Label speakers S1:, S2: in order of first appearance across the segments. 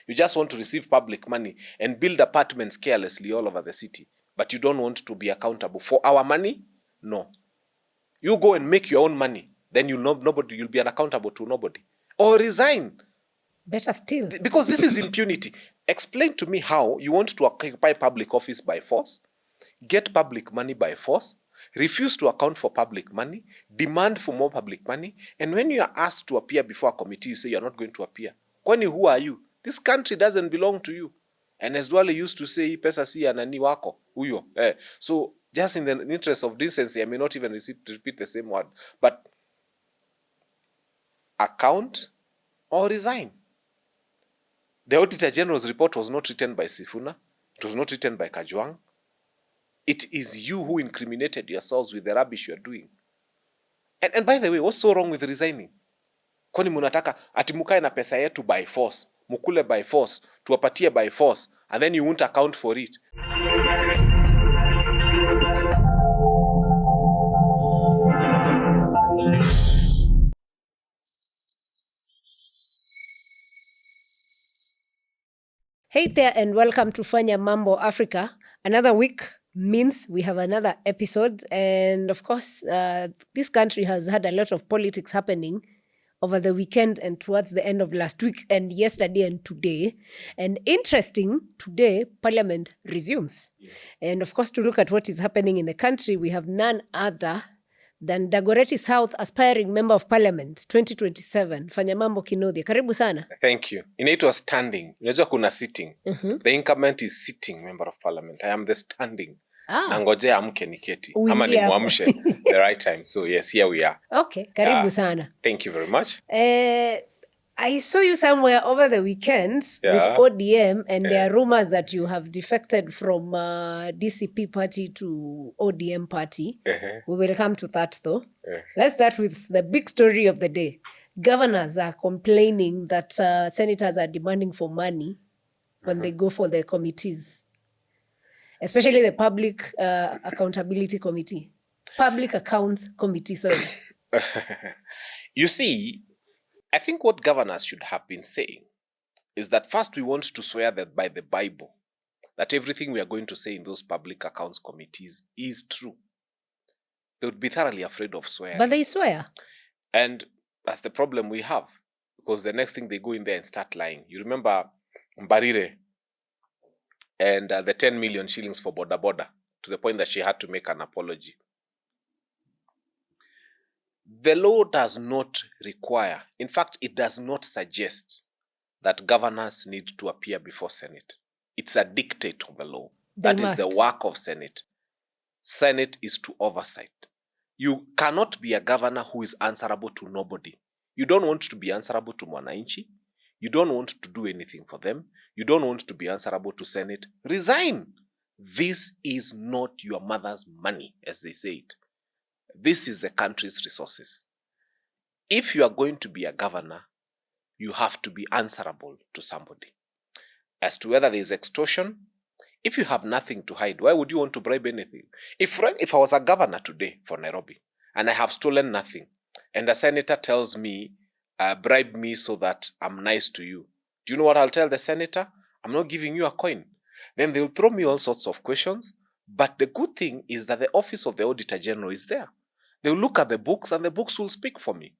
S1: You just want to receive public money and build apartments carelessly all over the city. But you don't want to be accountable for our money? No. You go and make your own money. Then you'll be unaccountable to nobody. Or resign.
S2: Better still.
S1: Because this is impunity. Explain to me how you want to occupy public office by force, get public money by force, refuse to account for public money, demand for more public money, and when you are asked to appear before a committee, you say you're not going to appear. Kwani, who are you? This country doesn't belong to you. And as Dwale used to say, pesa si ya nani wako, huyo. So just in the interest of decency, I may not even repeat the same word, but account or resign. The Auditor-General's report was not written by Sifuna. It was not written by Kajwang. It is you who incriminated yourselves with the rubbish you're doing. And by the way, what's so wrong with resigning? Kwani munataka ati mukae na pesa yetu by force, mukule by force, tuwapatie by force, and then you won't account for it.
S2: Hey there and welcome to Fanya Mambo Africa. Another week means we have another episode, and of course this country has had a lot of politics happening over the weekend and towards the end of last week and yesterday and today. And interesting, today Parliament resumes. Yes. And of course, to look at what is happening in the country, we have none other than Dagoretti South aspiring member of Parliament 2027, Fanya Mambo Kinodhia. Karibu sana.
S1: Thank you. Inaitwa standing. Unajua kuna sitting. The incumbent is sitting member of Parliament. I am the standing. Nangojea amke niketi. Ama ni muamshe the right time. So yes, here we are.
S2: Okay, karibu sana.
S1: Thank you very much.
S2: I saw you somewhere over the weekend with ODM, and there are rumors that you have defected from DCP party to ODM party. We will come to that though. Let's start with the big story of the day. Governors are complaining that senators are demanding for money when they go for the committees, especially the Public Accountability Committee. Public Accounts Committee, sorry.
S1: You see, I think what governors should have been saying is that first we want to swear that by the Bible, that everything we are going to say in those public accounts committees is true. They would be thoroughly afraid of swearing.
S2: But they swear.
S1: And that's the problem we have, because the next thing they go in there and start lying. You remember Mbarire and the 10 million shillings for Boda Boda, to the point that she had to make an apology. The law does not require, in fact, it does not suggest that governors need to appear before Senate. It's a dictate of the law. That is the work of Senate. Senate is to oversight. You cannot be a governor who is answerable to nobody. You don't want to be answerable to Mwananchi. You don't want to do anything for them. You don't want to be answerable to Senate. Resign. This is not your mother's money, as they say it. This is the country's resources. If you are going to be a governor, you have to be answerable to somebody. As to whether there is extortion, if you have nothing to hide, why would you want to bribe anything? If I was a governor today for Nairobi and I have stolen nothing, and a senator tells me, bribe me so that I'm nice to you, do you know what I'll tell the senator? I'm not giving you a coin. Then they'll throw me all sorts of questions. But the good thing is that the office of the Auditor-General is there. They'll look at the books and the books will speak for me.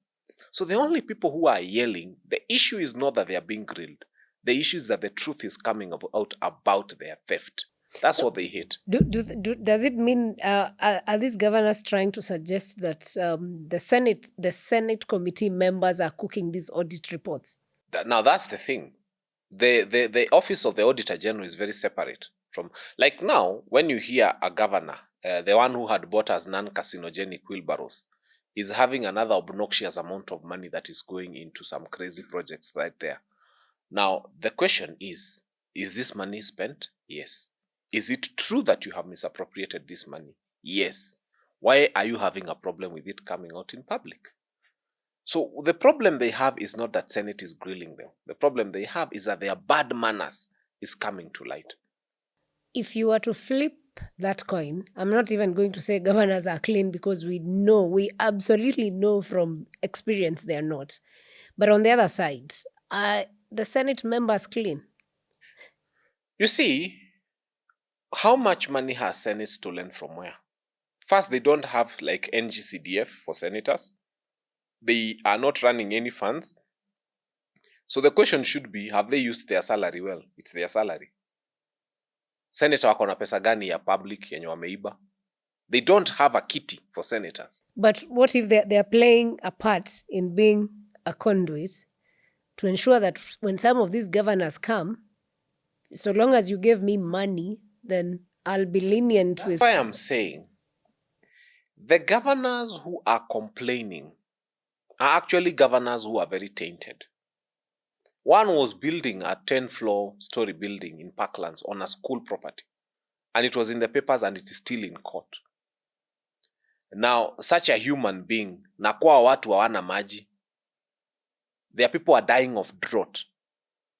S1: So the only people who are yelling, the issue is not that they are being grilled. The issue is that the truth is coming out about their theft. That's what they hate.
S2: Does it mean, are these governors trying to suggest that the Senate committee members are cooking these audit reports?
S1: Now that's the thing. The office of the Auditor-General is very separate from, like now, when you hear a governor, the one who had bought us non-carcinogenic wheelbarrows, is having another obnoxious amount of money that is going into some crazy projects right there. Now, the question is this money spent? Yes. Is it true that you have misappropriated this money? Yes. Why are you having a problem with it coming out in public? So the problem they have is not that Senate is grilling them. The problem they have is that their bad manners is coming to light.
S2: If you were to flip that coin, I'm not even going to say governors are clean, because we absolutely know from experience they are not. But on the other side, the Senate members clean?
S1: You see, how much money has Senate stolen from where? First, they don't have like NGCDF for senators. They are not running any funds. So the question should be, have they used their salary well? It's their salary. Senator wako na pesa gani ya public yenye wameiba? They don't have a kitty for senators.
S2: But what if they're playing a part in being a conduit to ensure that when some of these governors come, so long as you give me money, then I'll be lenient with...
S1: That's why I'm saying the governors who are complaining are actually governors who are very tainted. One was building a 10-floor story building in Parklands on a school property. And it was in the papers and it is still in court. Now, such a human being, na kwa watu hawana maji. Their people are dying of drought.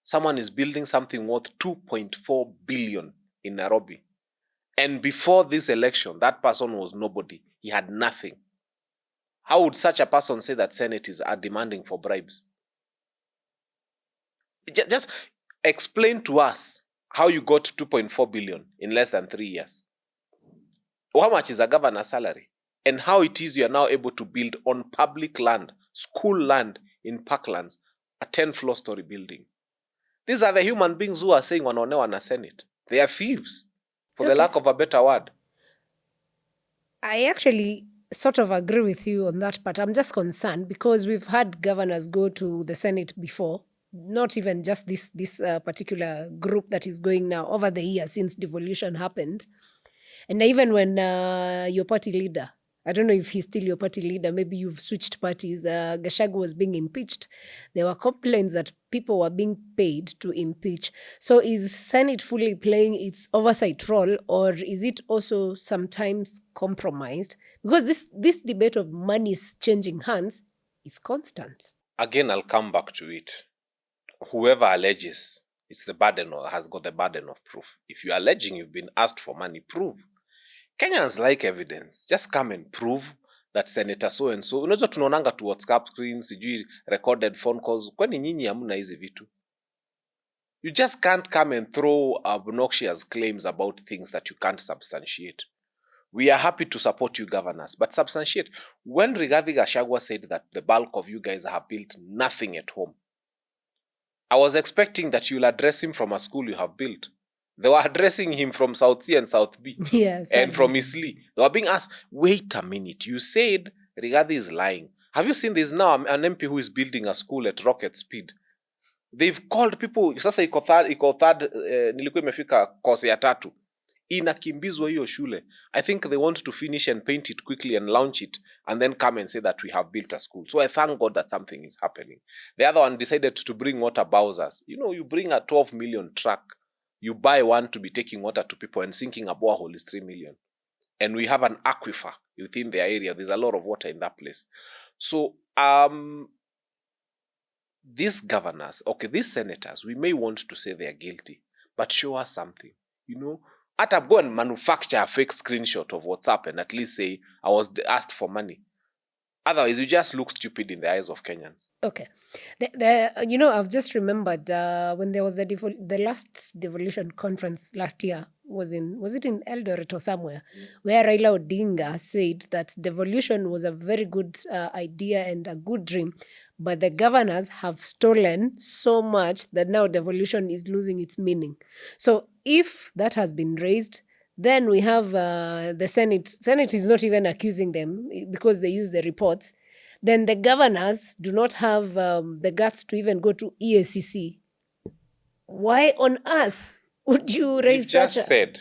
S1: Someone is building something worth 2.4 billion in Nairobi. And before this election, that person was nobody. He had nothing. How would such a person say that senators are demanding for bribes? Just explain to us how you got 2.4 billion in less than 3 years. How much is a governor's salary? And how it is you are now able to build on public land, school land in Parklands, a 10-floor story building. These are the human beings who are saying wanaonewa na Senate. They are thieves, for the lack of a better word.
S2: I actually sort of agree with you on that part. I'm just concerned because we've had governors go to the Senate before, not even just this particular group that is going now over the years since devolution happened. And even when your party leader, I don't know if he's still your party leader, maybe you've switched parties, Gachagua was being impeached. There were complaints that people were being paid to impeach. So is Senate fully playing its oversight role, or is it also sometimes compromised? Because this debate of money is changing hands is constant.
S1: Again, I'll come back to it. Whoever alleges, it's the burden or has got the burden of proof. If you're alleging you've been asked for money, prove. Kenyans like evidence. Just come and prove that Senator so and so. Unaweza tunaonanga tu WhatsApp screens, sijui recorded phone calls. Kwani nyinyi hamna hizi vitu? You just can't come and throw obnoxious claims about things that you can't substantiate. We are happy to support you governors, but substantiate. When Rigathi Gachagua said that the bulk of you guys have built nothing at home, I was expecting that you'll address him from a school you have built. They were addressing him from South C and South B.
S2: Yes.
S1: And from Isli. They were being asked, wait a minute, you said Rigathi is lying. Have you seen there's now an MP who is building a school at rocket speed? They've called people, sasa iko third, nilikuwa imefika course ya 3. Inakimbizwa hiyo shule. I think they want to finish and paint it quickly and launch it and then come and say that we have built a school. So I thank God that something is happening. The other one decided to bring water bowsers. You know, you bring a 12 million truck. You buy one to be taking water to people, and sinking a borehole is 3 million. And we have an aquifer within the area. There's a lot of water in that place. So, these governors, okay, these senators, we may want to say they are guilty, but show us something. You know, go and manufacture a fake screenshot of WhatsApp and at least say, I was asked for money. Otherwise, you just look stupid in the eyes of Kenyans.
S2: Okay. You know, I've just remembered when there was the last devolution conference last year, was it in Eldoret or somewhere, where Raila Odinga said that devolution was a very good idea and a good dream, but the governors have stolen so much that now devolution is losing its meaning. So if that has been raised, then we have the Senate. Senate is not even accusing them because they use the reports. Then the governors do not have the guts to even go to EACC. Why on earth would you raise
S1: such just said,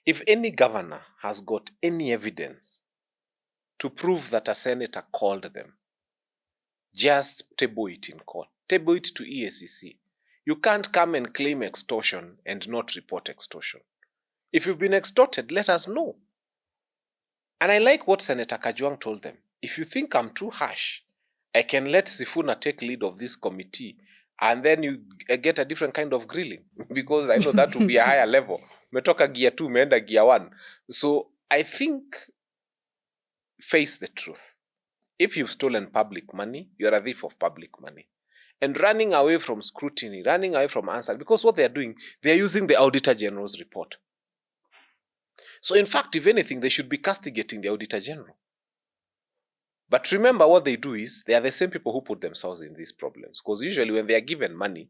S1: if any governor has got any evidence to prove that a senator called them, just table it in court. Table it to EACC. You can't come and claim extortion and not report extortion. If you've been extorted, let us know. And I like what Senator Kajwang told them. If you think I'm too harsh, I can let Sifuna take lead of this committee and then you get a different kind of grilling because I know that will be a higher level. Umetoka gear 2, umeenda gear 1. So I think face the truth. If you've stolen public money, you're a thief of public money. and running away from scrutiny, running away from answer, because what they are doing, they are using the Auditor-General's report. So in fact, if anything, they should be castigating the Auditor-General. But remember, what they do is, they are the same people who put themselves in these problems. Because usually when they are given money,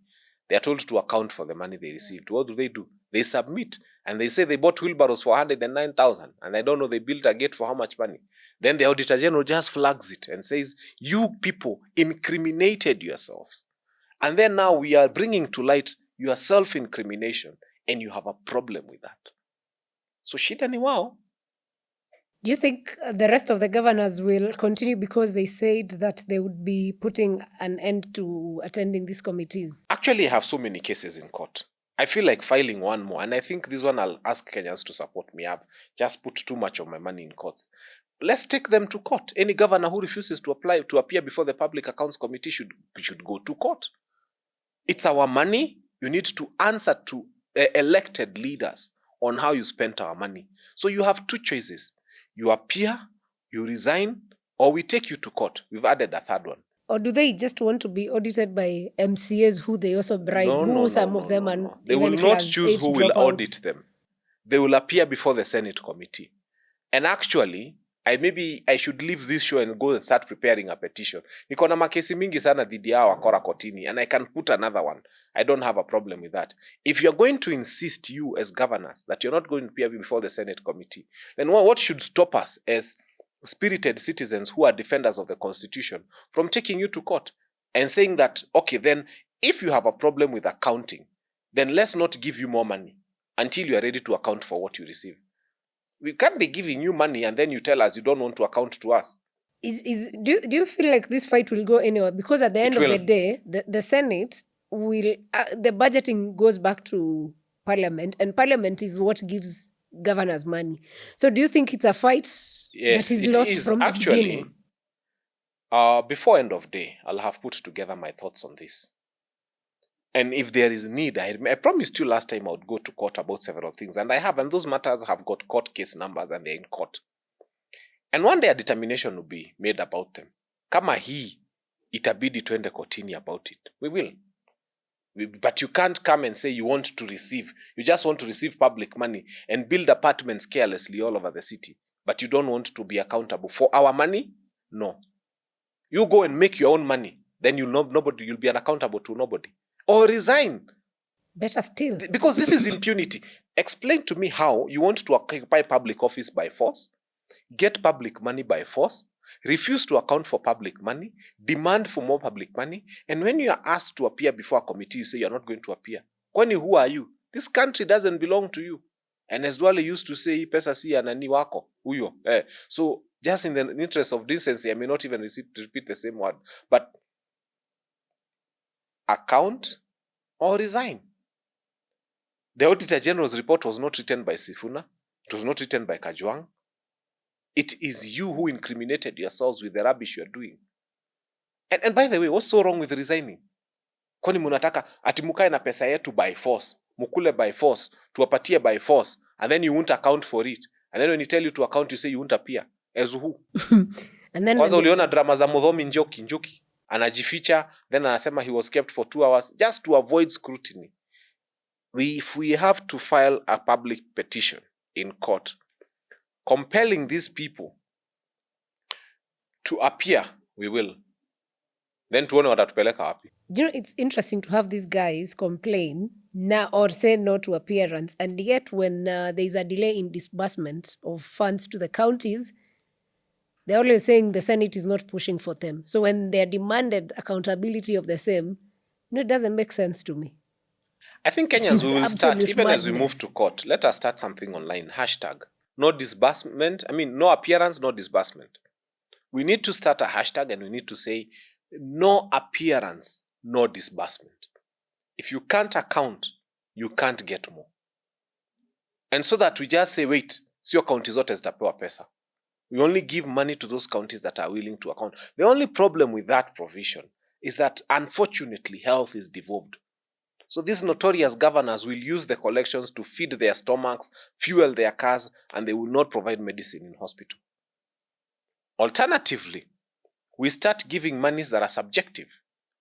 S1: they are told to account for the money they received. What do? They submit. And they say they bought wheelbarrows for 109,000. And I don't know, they built a gate for how much money. Then the Auditor-General just flags it and says, you people incriminated yourselves. And then now we are bringing to light your self-incrimination. And you have a problem with that. So shida ni wao.
S2: Do you think the rest of the governors will continue because they said that they would be putting an end to attending these committees?
S1: Actually, I have so many cases in court. I feel like filing one more. And I think this one I'll ask Kenyans to support me. I've just put too much of my money in courts. Let's take them to court. Any governor who refuses to appear before the Public Accounts Committee should go to court. It's our money. You need to answer to elected leaders on how you spent our money. So you have two choices. You appear, you resign, or we take you to court. We've added a third one.
S2: Or do they just want to be audited by MCAs who they also bribe? No.
S1: They will not choose who will audit them. They will appear before the Senate committee. And actually, I should leave this show and go and start preparing a petition. Niko na makesi mingi sana dhidi yao wakora kotini, and I can put another one. I don't have a problem with that. If you're going to insist, you as governors, that you're not going to appear before the Senate committee, then what should stop us as spirited citizens who are defenders of the Constitution from taking you to court and saying that, okay, then if you have a problem with accounting, then let's not give you more money until you are ready to account for what you receive. We can't be giving you money and then you tell us you don't want to account to us.
S2: Do you feel like this fight will go anywhere? Because at the end of the day, the Senate will, the budgeting goes back to Parliament, and Parliament is what gives governors money. So do you think it's a fight that is lost from the beginning?
S1: Before end of day, I'll have put together my thoughts on this. And if there is need, I promised you last time I would go to court about several things. And I have, and those matters have got court case numbers and they're in court. And one day a determination will be made about them. Kama hii, itabidi tuende kotini about it. We will. But you can't come and say you want to receive. You just want to receive public money and build apartments carelessly all over the city. But you don't want to be accountable for our money? No. You go and make your own money. Then you'll be unaccountable to nobody. Or resign.
S2: Better still.
S1: Because this is impunity. Explain to me how you want to occupy public office by force, get public money by force, refuse to account for public money, demand for more public money, and when you are asked to appear before a committee, you say you're not going to appear. Kwani, who are you? This country doesn't belong to you. And as Dwale used to say, pesa si ya nani wako, huyo. So just in the interest of decency, I may not even repeat the same word, but account or resign. The Auditor-General's report was not written by Sifuna. It was not written by Kajwang. It is you who incriminated yourselves with the rubbish you're doing. And by the way, what's so wrong with resigning? Kwani munataka ati mukae na pesa yetu by force, mukule by force, tuwapatie by force, and then you won't account for it. And then when you tell you to account, you say you won't appear. As who?
S2: And then
S1: kwanza uliona drama za Mudhomi Njuki. Anajificha, then anasema he was kept for 2 hours just to avoid scrutiny. If we have to file a public petition in court compelling these people to appear, we will. Then tuone watatupeleka wapi.
S2: You know, it's interesting to have these guys complain now or say no to appearance, and yet when there's a delay in disbursement of funds to the counties, they're always saying the Senate is not pushing for them. So when they're demanded accountability of the same, it doesn't make sense to me.
S1: I think Kenyans will start, even as we move to court, let us start something online. Hashtag, no disbursement. No appearance, no disbursement. We need to start a hashtag and we need to say, no appearance, no disbursement. If you can't account, you can't get more. And so that we just say, wait, sio county zote zitapewa pesa. We only give money to those counties that are willing to account. The only problem with that provision is that, unfortunately, health is devolved. So these notorious governors will use the collections to feed their stomachs, fuel their cars, and they will not provide medicine in hospital. Alternatively, we start giving monies that are subjective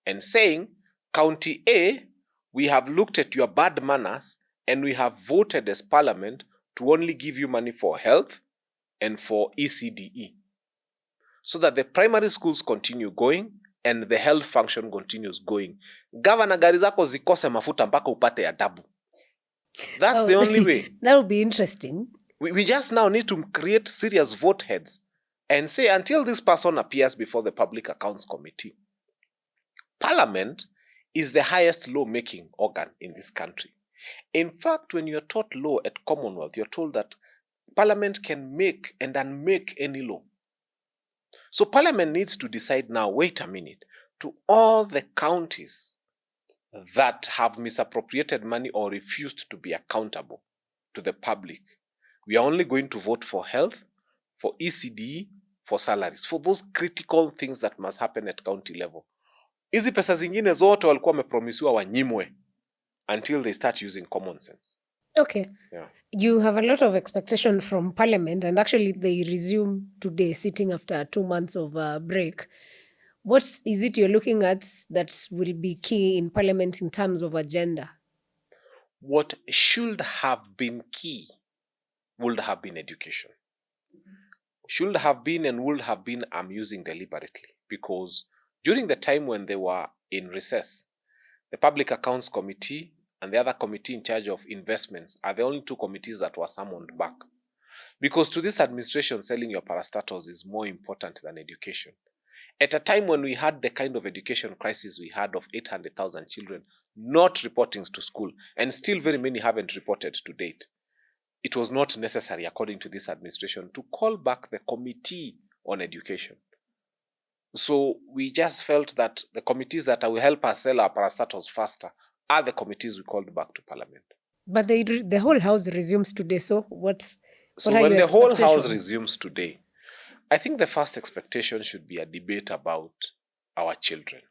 S1: and saying County A, we have looked at your bad manners and we have voted as parliament to only give you money for health and for ECDE, so that the primary schools continue going and the health function continues going. Governor, gari zako zikose mafuta mpaka upate adabu. That's the only way.
S2: That would be interesting.
S1: We just now need to create serious vote heads and say, until this person appears before the Public Accounts Committee, Parliament is the highest law-making organ in this country. In fact, when you're taught law at Commonwealth, you're told that Parliament can make and unmake any law. So Parliament needs to decide now, wait a minute, to all the counties that have misappropriated money or refused to be accountable to the public, we are only going to vote for health, for ECD, for salaries, for those critical things that must happen at county level. Hizi pesa zingine zote walikuwa wamepromisiwa wanyimwe until they start using common sense.
S2: Okay.
S1: Yeah.
S2: You have a lot of expectation from Parliament, and actually they resume today, sitting after 2 months of break. What is it you're looking at that will be key in Parliament in terms of agenda?
S1: What should have been key would have been education. Should have been and would have been, I'm using deliberately, because during the time when they were in recess, the Public Accounts Committee and the other committee in charge of investments are the only two committees that were summoned back. Because to this administration, selling your parastatals is more important than education. At a time when we had the kind of education crisis we had of 800,000 children not reporting to school, and still very many haven't reported to date, it was not necessary, according to this administration, to call back the committee on education. So we just felt that the committees that will help us sell our parastatals faster are the committees we called back to Parliament.
S2: But the whole House resumes today, so what
S1: So
S2: are
S1: when
S2: your
S1: the whole House
S2: expectations?
S1: resumes today, I think the first expectation should be a debate about our children.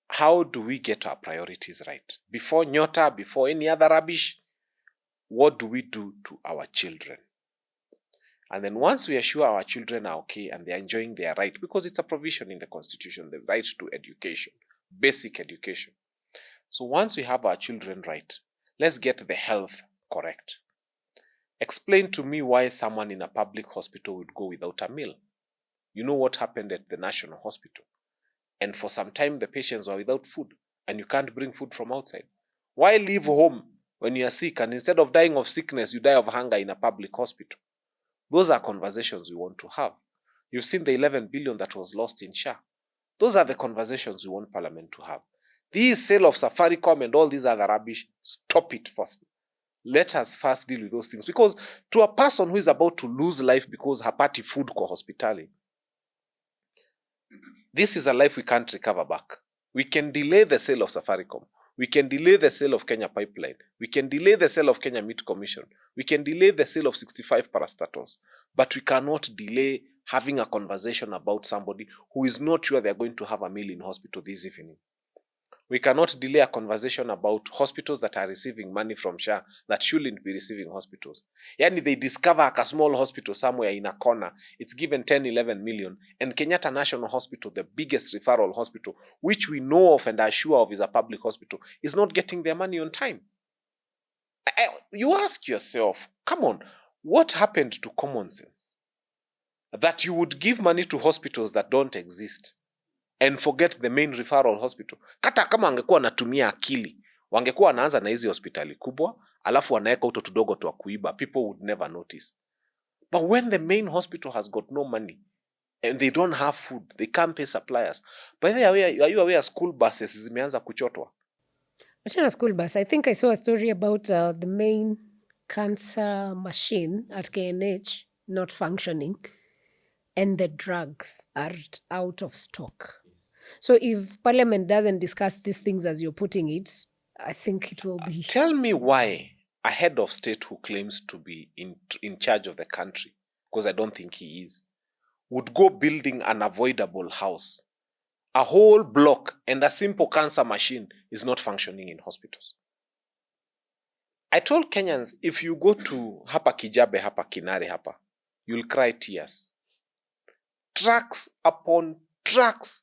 S1: How do we get our priorities right? Before Nyota, before any other rubbish, what do we do to our children? And then once we are sure our children are okay and they're enjoying their right, because it's a provision in the Constitution, the right to education, basic education. So once we have our children right, let's get the health correct. Explain to me why someone in a public hospital would go without a meal. You know what happened at the National Hospital. And for some time, the patients were without food, and you can't bring food from outside. Why leave home when you are sick, and instead of dying of sickness, you die of hunger in a public hospital? Those are conversations we want to have. You've seen the 11 billion that was lost in SHA. Those are the conversations we want Parliament to have. This sale of Safaricom and all these other rubbish, stop it first. Let us first deal with those things. Because to a person who is about to lose life because hapati food ko hospitali, this is a life we can't recover back. We can delay the sale of Safaricom. We can delay the sale of Kenya Pipeline. We can delay the sale of Kenya Meat Commission. We can delay the sale of 65 parastatals. But we cannot delay having a conversation about somebody who is not sure they're going to have a meal in hospital this evening. We cannot delay a conversation about hospitals that are receiving money from SHA that shouldn't be receiving hospitals. Yani they discover a small hospital somewhere in a corner, it's given 10, 11 million, and Kenyatta National Hospital, the biggest referral hospital, which we know of and are sure of is a public hospital, is not getting their money on time. You ask yourself, come on, what happened to common sense? That you would give money to hospitals that don't exist and forget the main referral hospital. Kata kama wangekuwa natumia akili, wangekuwa wanaanza na hizi hospitali kubwa, alafu wanaweka uto tudogo tu kuiba, people would never notice. But when the main hospital has got no money and they don't have food, they can't pay suppliers. By the way, are you aware school buses zimeanza kuchotwa?
S2: Achana school bus. I think I saw a story about the main cancer machine at KNH not functioning, and the drugs are out of stock. So if Parliament doesn't discuss these things as you're putting it, I think it will be...
S1: Tell me why a head of state who claims to be in charge of the country, because I don't think he is, would go building an avoidable house, a whole block, and a simple cancer machine is not functioning in hospitals. I told Kenyans, if you go to hapa Kijabe, hapa Kinare, hapa, you'll cry tears. Trucks upon trucks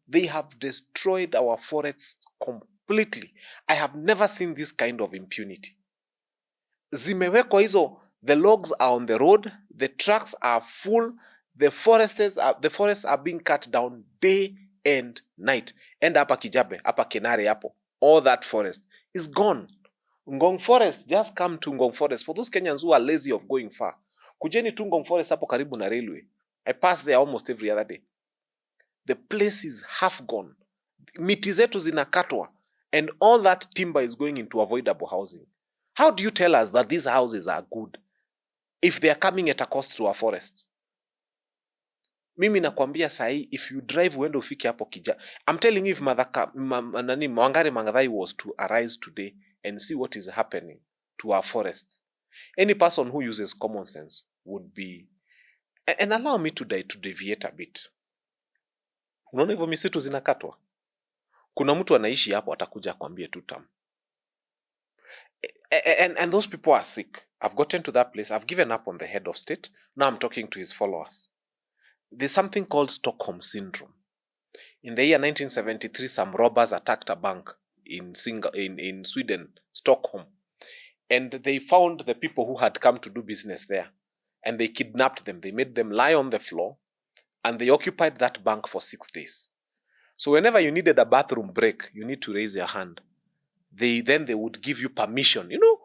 S1: They have destroyed our forests completely. I have never seen this kind of impunity. Zimewekwa hizo, the logs are on the road, the trucks are full, the forests are being cut down day and night. And hapa Kijabe, hapa Kenare hapo, all that forest is gone. Ngong Forest, just come to Ngong Forest. For those Kenyans who are lazy of going far, kujeni tu Ngong Forest hapo karibu na railway. I pass there almost every other day. The place is half gone. Miti zetu zinakatwa, and all that timber is going into avoidable housing. How do you tell us that these houses are good if they are coming at a cost to our forests? Mimi nakwambia sahi, if you drive uende ufike hapo Kija, I'm telling you, if Wangari Maathai was to arise today and see what is happening to our forests, any person who uses common sense would be, and allow me to deviate a bit. Unaona hivyo misitu zinakatwa, kuna mtu anaishi hapo atakuja kwambie tutam. And those people are sick. I've gotten to that place. I've given up on the head of state. Now I'm talking to his followers. There's something called Stockholm syndrome. In the year 1973, some robbers attacked a bank in Sweden, Stockholm. And they found the people who had come to do business there. And they kidnapped them. They made them lie on the floor. And they occupied that bank for 6 days. So whenever you needed a bathroom break, you need to raise your hand. They would give you permission. You know,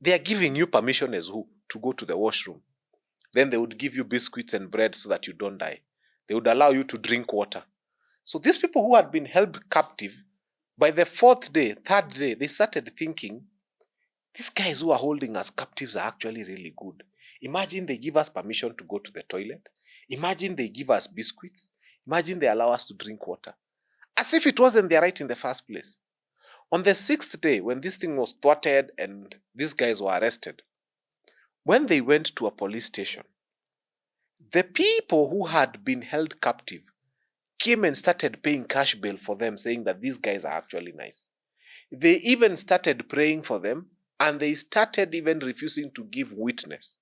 S1: they are giving you permission as who? To go to the washroom. Then they would give you biscuits and bread so that you don't die. They would allow you to drink water. So these people who had been held captive, by the 4th day, 3rd day, they started thinking, these guys who are holding us captives are actually really good. Imagine they give us permission to go to the toilet. Imagine they give us biscuits. Imagine they allow us to drink water. As if it wasn't their right in the first place. On the 6th day, when this thing was thwarted and these guys were arrested, when they went to a police station, the people who had been held captive came and started paying cash bail for them, saying that these guys are actually nice. They even started praying for them, and they started even refusing to give witness.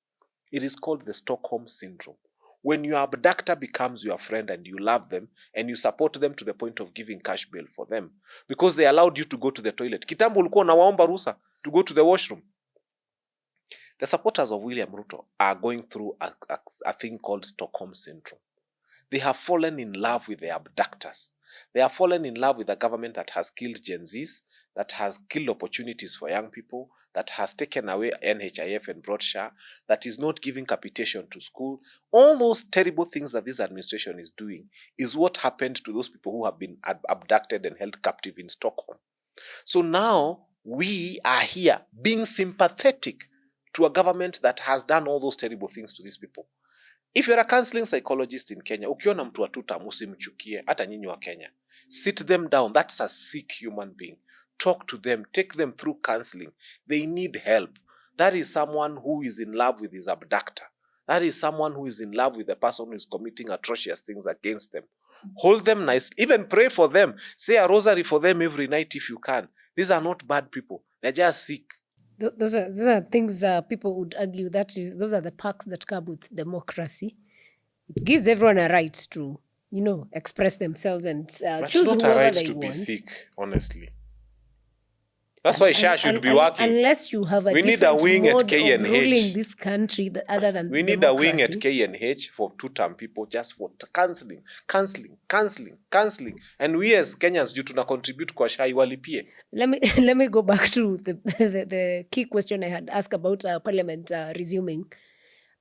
S1: It is called the Stockholm syndrome. When your abductor becomes your friend and you love them and you support them to the point of giving cash bail for them because they allowed you to go to the toilet. Kitambo ulikuwa unawaomba ruhusa to go to the washroom. The supporters of William Ruto are going through a thing called Stockholm syndrome. They have fallen in love with the abductors. They have fallen in love with a government that has killed Gen Zs, that has killed opportunities for young people, that has taken away NHIF and brought SHA, that is not giving capitation to school. All those terrible things that this administration is doing is what happened to those people who have been abducted and held captive in Stockholm. So now we are here being sympathetic to a government that has done all those terrible things to these people. If you're a counseling psychologist in Kenya, ukiona mtu wa tutam usimchukie, hata nyinyi wa Kenya. Sit them down. That's a sick human being. Talk to them. Take them through counseling. They need help. That is someone who is in love with his abductor. That is someone who is in love with the person who is committing atrocious things against them. Hold them nice. Even pray for them. Say a rosary for them every night if you can. These are not bad people. They're just sick.
S2: Those are things people would argue those are the perks that come with democracy. It gives everyone a right to, express themselves and choose whoever they want. It's not a right to be
S1: sick, honestly. That's why SHA should be working.
S2: Unless you have a different mode of ruling this country other than
S1: we need
S2: democracy.
S1: a wing at KNH for two-term people, just for counseling. And we as Kenyans, due to contribute kwa SHA iwalipie.
S2: Let me go back to the key question I had asked about Parliament resuming.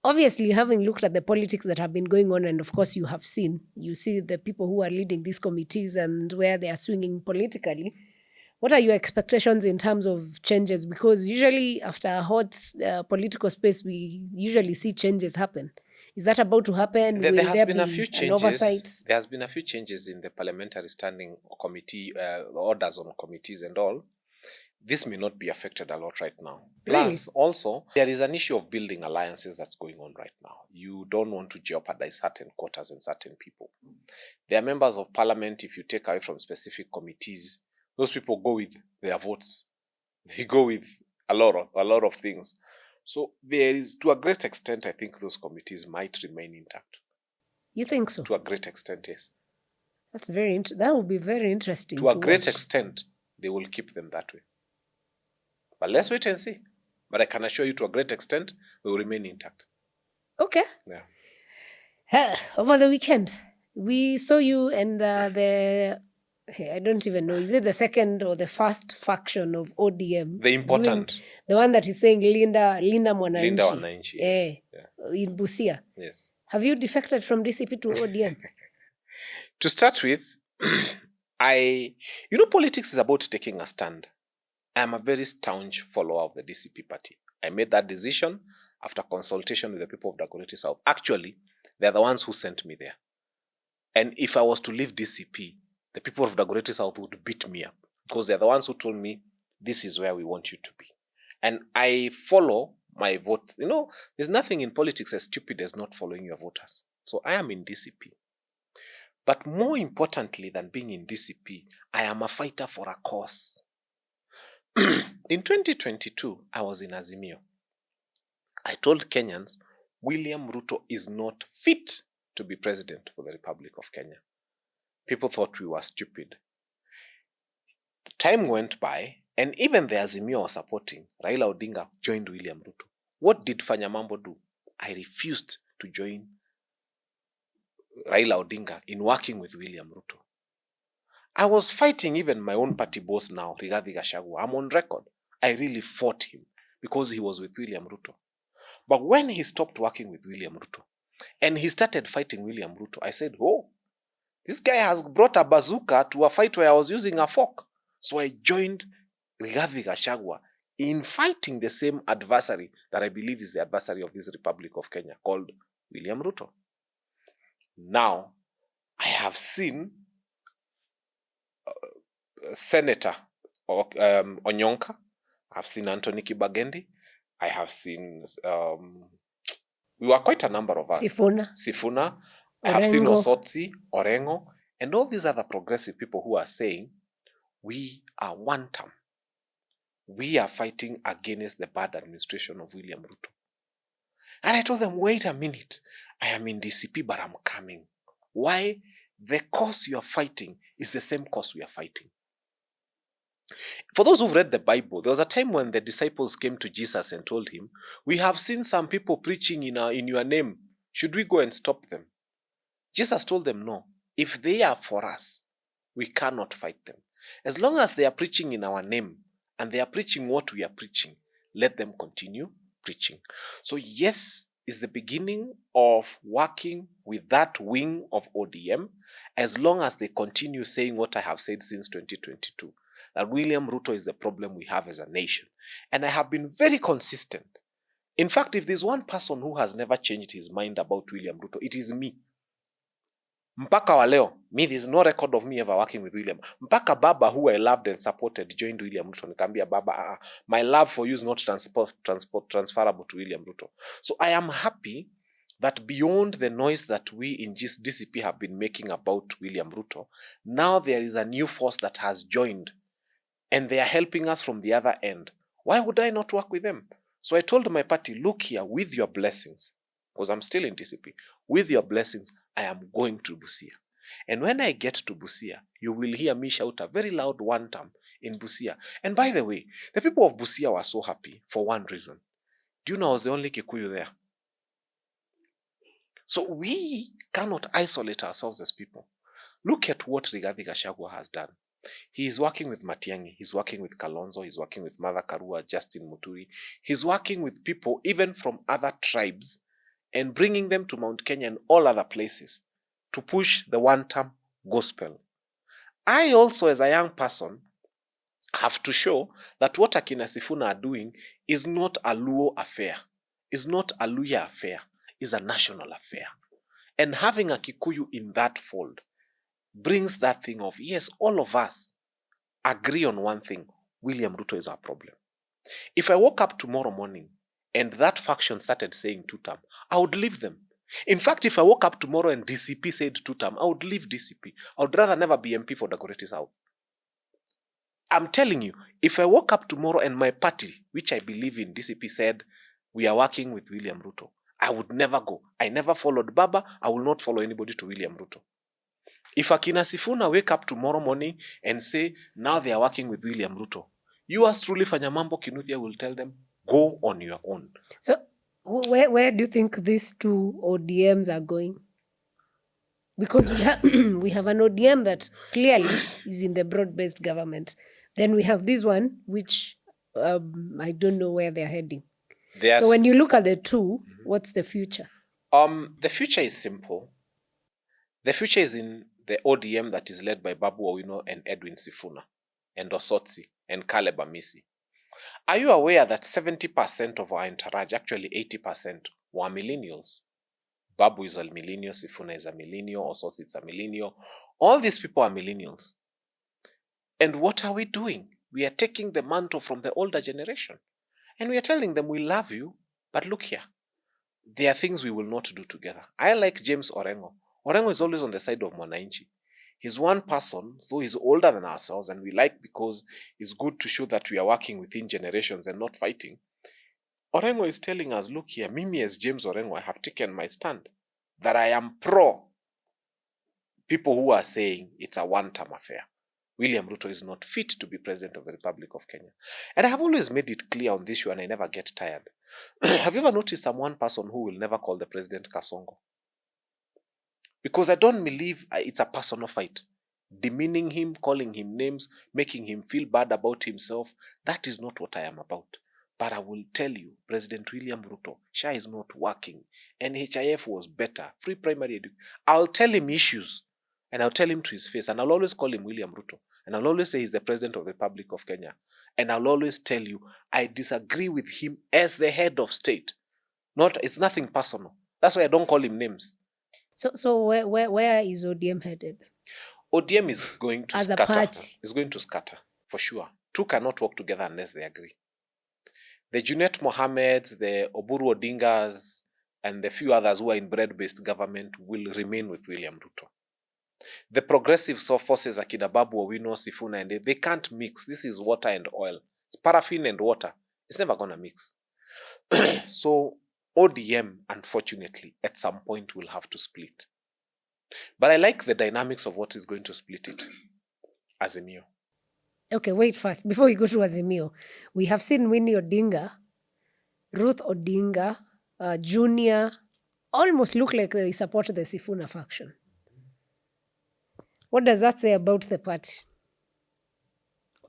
S2: Obviously, having looked at the politics that have been going on, and of course you see the people who are leading these committees and where they are swinging politically. What are your expectations in terms of changes? Because usually after a hot political space, we usually see changes happen. Is that about to happen?
S1: There has been a few changes. There has been a few changes in the parliamentary standing committee, orders on committees and all. This may not be affected a lot right now.
S2: Really?
S1: Plus, also, there is an issue of building alliances that's going on right now. You don't want to jeopardize certain quotas and certain people. There are members of parliament, if you take away from specific committees, those people go with their votes. They go with a lot of things. So there is, to a great extent, I think those committees might remain intact.
S2: You think so?
S1: To a great extent, yes.
S2: That would be very interesting.
S1: To a great extent, they will keep them that way. But let's wait and see. But I can assure you, to a great extent, they will remain intact.
S2: Okay.
S1: Yeah.
S2: Over the weekend, we saw you and I don't even know, is it the second or the first faction of ODM?
S1: The important.
S2: The one that is saying Linda Mwananchi.
S1: Linda Mwananchi, yes.
S2: In Busia.
S1: Yes.
S2: Have you defected from DCP to ODM?
S1: To start with, politics is about taking a stand. I am a very staunch follower of the DCP party. I made that decision after consultation with the people of Dagoretti South. Actually, they're the ones who sent me there. And if I was to leave DCP, the people of Dagoretti South would beat me up, because they're the ones who told me, this is where we want you to be. And I follow my vote. There's nothing in politics as stupid as not following your voters. So I am in DCP. But more importantly than being in DCP, I am a fighter for a cause. In 2022, I was in Azimio. I told Kenyans, William Ruto is not fit to be president for the Republic of Kenya. People thought we were stupid. Time went by, and even the Azimio was supporting. Raila Odinga joined William Ruto. What did Fanya Mambo do? I refused to join Raila Odinga in working with William Ruto. I was fighting even my own party boss now, Rigathi Gachagua. I'm on record. I really fought him because he was with William Ruto. But when he stopped working with William Ruto and he started fighting William Ruto, I said, oh, this guy has brought a bazooka to a fight where I was using a fork. So I joined Rigathi Gachagua in fighting the same adversary that I believe is the adversary of this Republic of Kenya, called William Ruto. Now, I have seen Senator Onyonka. I've seen Anthony Kibagendi. I have seen, we were quite a number of us. Sifuna. I have seen Osotsi, Orengo, and all these other progressive people who are saying, we are one term. We are fighting against the bad administration of William Ruto. And I told them, wait a minute. I am in DCP, but I'm coming. Why? The cause you are fighting is the same cause we are fighting. For those who've read the Bible, there was a time when the disciples came to Jesus and told him, we have seen some people preaching in your name. Should we go and stop them? Jesus told them, no. If they are for us, we cannot fight them. As long as they are preaching in our name and they are preaching what we are preaching, let them continue preaching. So yes, is the beginning of working with that wing of ODM, as long as they continue saying what I have said since 2022, that William Ruto is the problem we have as a nation. And I have been very consistent. In fact, if there's one person who has never changed his mind about William Ruto, it is me. Mpaka wa leo, there's no record of me ever working with William. Mpaka Baba, who I loved and supported, joined William Ruto. Nikambia Baba, my love for you is not transferable to William Ruto. So I am happy that beyond the noise that we in DCP have been making about William Ruto, now there is a new force that has joined and they are helping us from the other end. Why would I not work with them? So I told my party, look here, with your blessings, because I'm still in DCP, with your blessings, I am going to Busia. And when I get to Busia, you will hear me shout a very loud one term in Busia. And by the way, the people of Busia were so happy for one reason. Do you know I was the only Kikuyu there? So we cannot isolate ourselves as people. Look at what Rigathi Gachagua has done. He is working with Matiang'i, he's working with Kalonzo, he's working with Martha Karua, Justin Muturi. He's working with people even from other tribes and bringing them to Mount Kenya and all other places to push the one-term gospel. I also, as a young person, have to show that what Akina Sifuna are doing is not a Luo affair, is not a Luya affair, is a national affair. And having a Kikuyu in that fold brings that thing of, yes, all of us agree on one thing, William Ruto is our problem. If I woke up tomorrow morning and that faction started saying two-term, I would leave them. In fact, if I woke up tomorrow and DCP said two-term, I would leave DCP. I would rather never be MP for Dagoretti South. I'm telling you, if I woke up tomorrow and my party, which I believe in, DCP, said, we are working with William Ruto, I would never go. I never followed Baba. I will not follow anybody to William Ruto. If Akina Sifuna wake up tomorrow morning and say, now they are working with William Ruto, you as truly Fanya Mambo Kinuthia will tell them, go on your own.
S2: So where do you think these two ODMs are going? Because we have we have an ODM that clearly is in the broad-based government. Then we have this one, which I don't know where they're heading. So when you look at the two, what's the future?
S1: The future is simple. The future is in the ODM that is led by Babu Owino and Edwin Sifuna and Osotsi and Caleb Amisi. Are you aware that 70% of our entourage, actually 80%, were millennials? Babu is a millennial, Sifuna is a millennial, Osotsi is a millennial. All these people are millennials. And what are we doing? We are taking the mantle from the older generation. And we are telling them, we love you, but look here. There are things we will not do together. I like James Orengo. Orengo is always on the side of Mwananchi. He's one person, though he's older than ourselves, and we like because it's good to show that we are working within generations and not fighting. Orengo is telling us, look here, Mimi as James Orengo, I have taken my stand that I am pro people who are saying it's a one-term affair. William Ruto is not fit to be president of the Republic of Kenya. And I have always made it clear on this issue, and I never get tired. Have you ever noticed I'm one person who will never call the president Kasongo? Because I don't believe it's a personal fight. Demeaning him, calling him names, making him feel bad about himself, that is not what I am about. But I will tell you, President William Ruto, SHA is not working. NHIF was better. Free primary education. I'll tell him issues. And I'll tell him to his face. And I'll always call him William Ruto. And I'll always say he's the president of the Republic of Kenya. And I'll always tell you, I disagree with him as the head of state. It's nothing personal. That's why I don't call him names.
S2: So where is ODM headed?
S1: ODM is going to
S2: scatter. As a party?
S1: It's going to scatter, for sure. Two cannot work together unless they agree. The Junet Mohammeds, the Oburu Odingas, and the few others who are in bread-based government will remain with William Ruto. The progressive forces, Akina Babu Owino, Sifuna, and they can't mix. This is water and oil. It's paraffin and water. It's never going to mix. So ODM, unfortunately, at some point will have to split. But I like the dynamics of what is going to split it. Azimio.
S2: Okay, wait first. Before we go to Azimio, we have seen Winnie Odinga, Ruth Odinga, Junior, almost look like they support the Sifuna faction. What does that say about the party?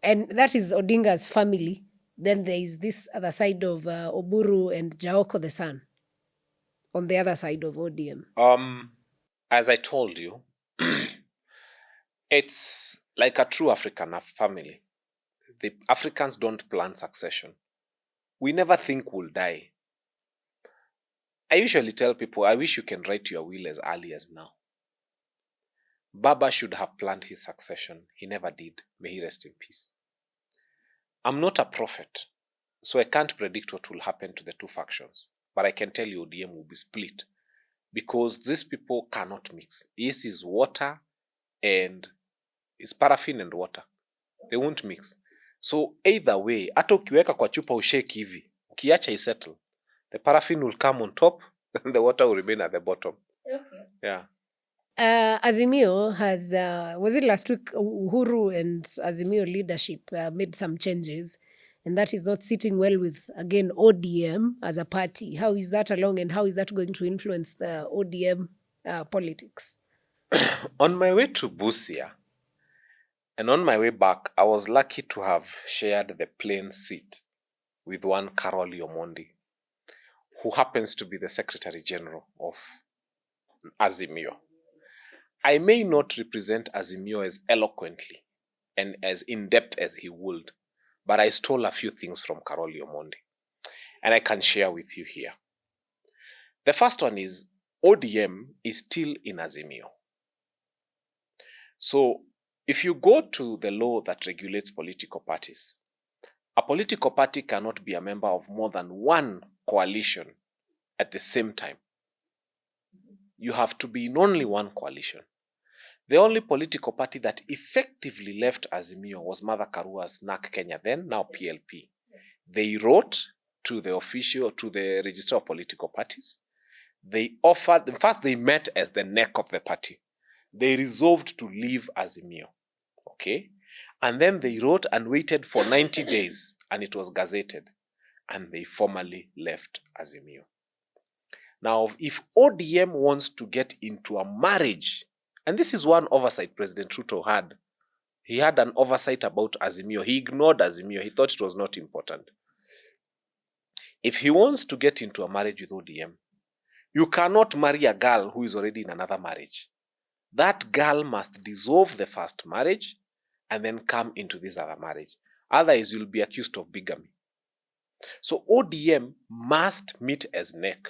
S2: And that is Odinga's family. Then there is this other side of Oburu and Jaoko the son on the other side of ODM.
S1: As I told you, it's like a true African family. The Africans don't plan succession. We never think we'll die. I usually tell people, I wish you can write your will as early as now. Baba should have planned his succession. He never did. May he rest in peace. I'm not a prophet, so I can't predict what will happen to the two factions. But I can tell you ODM will be split because these people cannot mix. This is water and it's paraffin and water. They won't mix. So either way, hata ukiweka kwa chupa ushake hivi, ukiacha isettle, the paraffin will come on top and the water will remain at the bottom. Okay. Yeah.
S2: Azimio has, was it last week, Uhuru and Azimio leadership made some changes, and that is not sitting well with, again, ODM as a party. How is that along, and how is that going to influence the ODM politics?
S1: On my way to Busia, and on my way back, I was lucky to have shared the plane seat with one Carol Omondi, who happens to be the Secretary General of Azimio. I may not represent Azimio as eloquently and as in-depth as he would, but I stole a few things from Carol Omondi, and I can share with you here. The first one is ODM is still in Azimio. So if you go to the law that regulates political parties, a political party cannot be a member of more than one coalition at the same time. You have to be in only one coalition. The only political party that effectively left Azimio was Martha Karua's NARC Kenya then, now PLP. They wrote to the Register of Political Parties. They offered, in fact, they met as the neck of the party. they resolved to leave Azimio. Okay? And then they wrote and waited for 90 days, and it was gazetted, and they formally left Azimio. Now, if ODM wants to get into a marriage, and this is one oversight President Ruto had. He had an oversight about Azimio. He ignored Azimio. He thought it was not important. If he wants to get into a marriage with ODM, you cannot marry a girl who is already in another marriage. That girl must dissolve the first marriage and then come into this other marriage. Otherwise, you'll be accused of bigamy. So ODM must meet as NEC.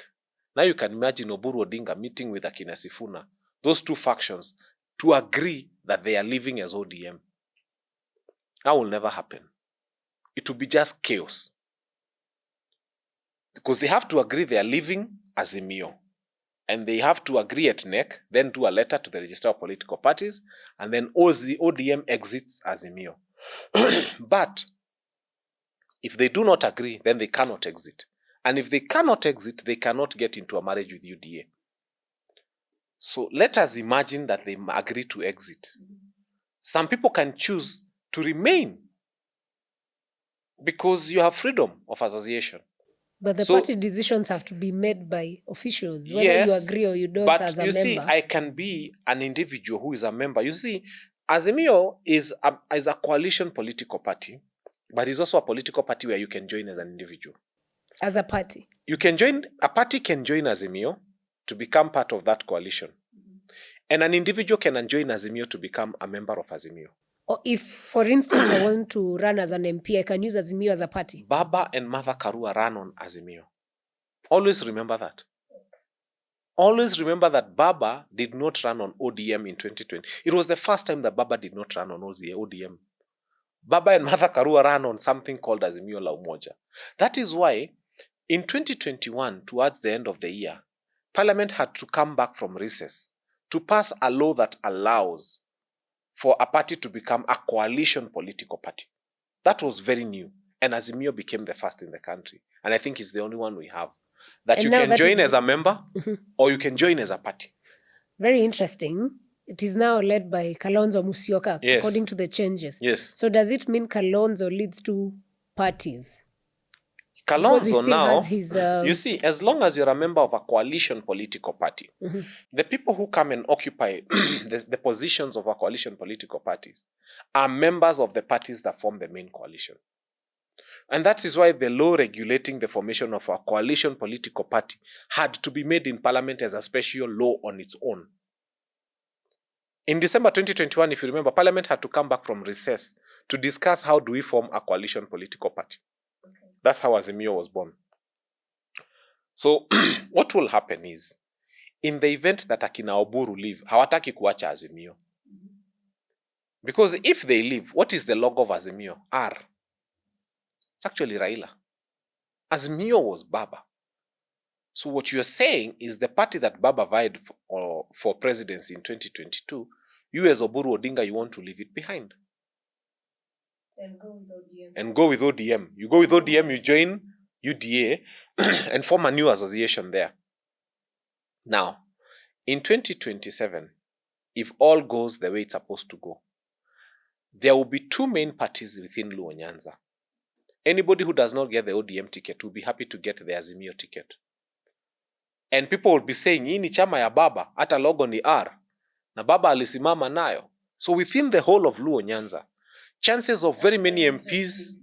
S1: Now you can imagine Oburu Odinga meeting with Akina Sifuna, those two factions, to agree that they are living as ODM. That will never happen. It will be just chaos. Because they have to agree they are living Azimio. And they have to agree at NEC, then do a letter to the Register of Political Parties, and then ODM exits Azimio. But if they do not agree, then they cannot exit. And if they cannot exit, they cannot get into a marriage with UDA. So let us imagine that they agree to exit. Some people can choose to remain because you have freedom of association.
S2: But the party decisions have to be made by officials, whether you agree or you don't as a member. But you see,
S1: I can be an individual who is a member. You see, Azimio is a coalition political party, but it's also a political party where you can join as an individual.
S2: As a party?
S1: You can join, a party can join Azimio to become part of that coalition. And an individual can join Azimio to become a member of Azimio.
S2: Or if, for instance, I want to run as an MP, I can use Azimio as a party.
S1: Baba and Martha Karua ran on Azimio. Always remember that. Always remember that Baba did not run on ODM in 2020. It was the first time that Baba did not run on ODM. Baba and Martha Karua ran on something called Azimio la Umoja. That is why in 2021, towards the end of the year, Parliament had to come back from recess to pass a law that allows for a party to become a coalition political party. That was very new. And Azimio became the first in the country. And I think it's the only one we have. That and you can join as a member or you can join as a party.
S2: Very interesting. It is now led by Kalonzo Musyoka, according to the changes.
S1: Yes.
S2: So does it mean Kalonzo leads to parties?
S1: Kalonzo now, you see, as long as you're a member of a coalition political party, the people who come and occupy the positions of a coalition political parties are members of the parties that form the main coalition. And that is why the law regulating the formation of a coalition political party had to be made in Parliament as a special law on its own. In December 2021, if you remember, Parliament had to come back from recess to discuss how do we form a coalition political party. That's how Azimio was born. So what will happen is, in the event that Akina Oburu leave, hawataki kuacha Azimio. Because if they leave, what is the logo of Azimio? R. It's actually Raila. Azimio was Baba. So what you're saying is the party that Baba vied for presidency in 2022, you as Oburu Odinga, you want to leave it behind.
S2: And go with ODM.
S1: And go with ODM. You go with ODM, you join UDA and form a new association there. Now, in 2027, if all goes the way it's supposed to go, there will be two main parties within Luo Nyanza. Anybody who does not get the ODM ticket will be happy to get the Azimio ticket. And people will be saying, hii ni chama ya Baba, hata logo ni R. Na Baba alisimama nayo. So within the whole of Luo Nyanza, chances of very many MPs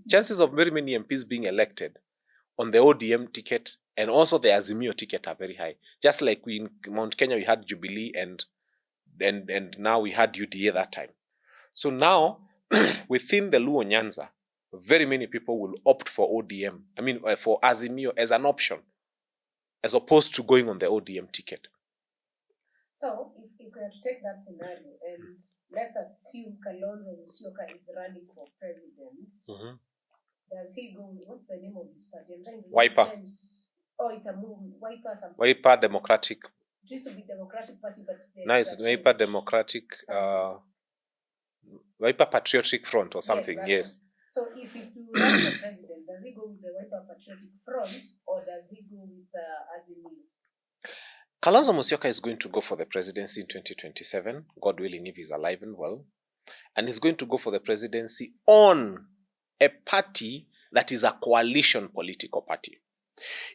S1: being elected on the ODM ticket and also the Azimio ticket are very high. Just like in Mount Kenya, we had Jubilee and now we had UDA that time. So now, within the Luo Nyanza, very many people will opt for ODM, for Azimio as an option, as opposed to going on the ODM ticket.
S2: So, if we have to take that scenario, and let's assume Kalonzo Musyoka is running for president, does he go, what's the name of this party? I'm trying to
S1: Wiper.
S2: Oh, it's a movement. Wiper something.
S1: Wiper Democratic.
S2: It used to be Democratic Party, but...
S1: Nice, Wiper Democratic, Wiper Patriotic Front or something, yes.
S2: So if he's to run for president, does he go with the Wiper Patriotic Front or does he go with Azimio?
S1: Kalonzo Musyoka is going to go for the presidency in 2027, God willing, if he's alive and well. And he's going to go for the presidency on a party that is a coalition political party.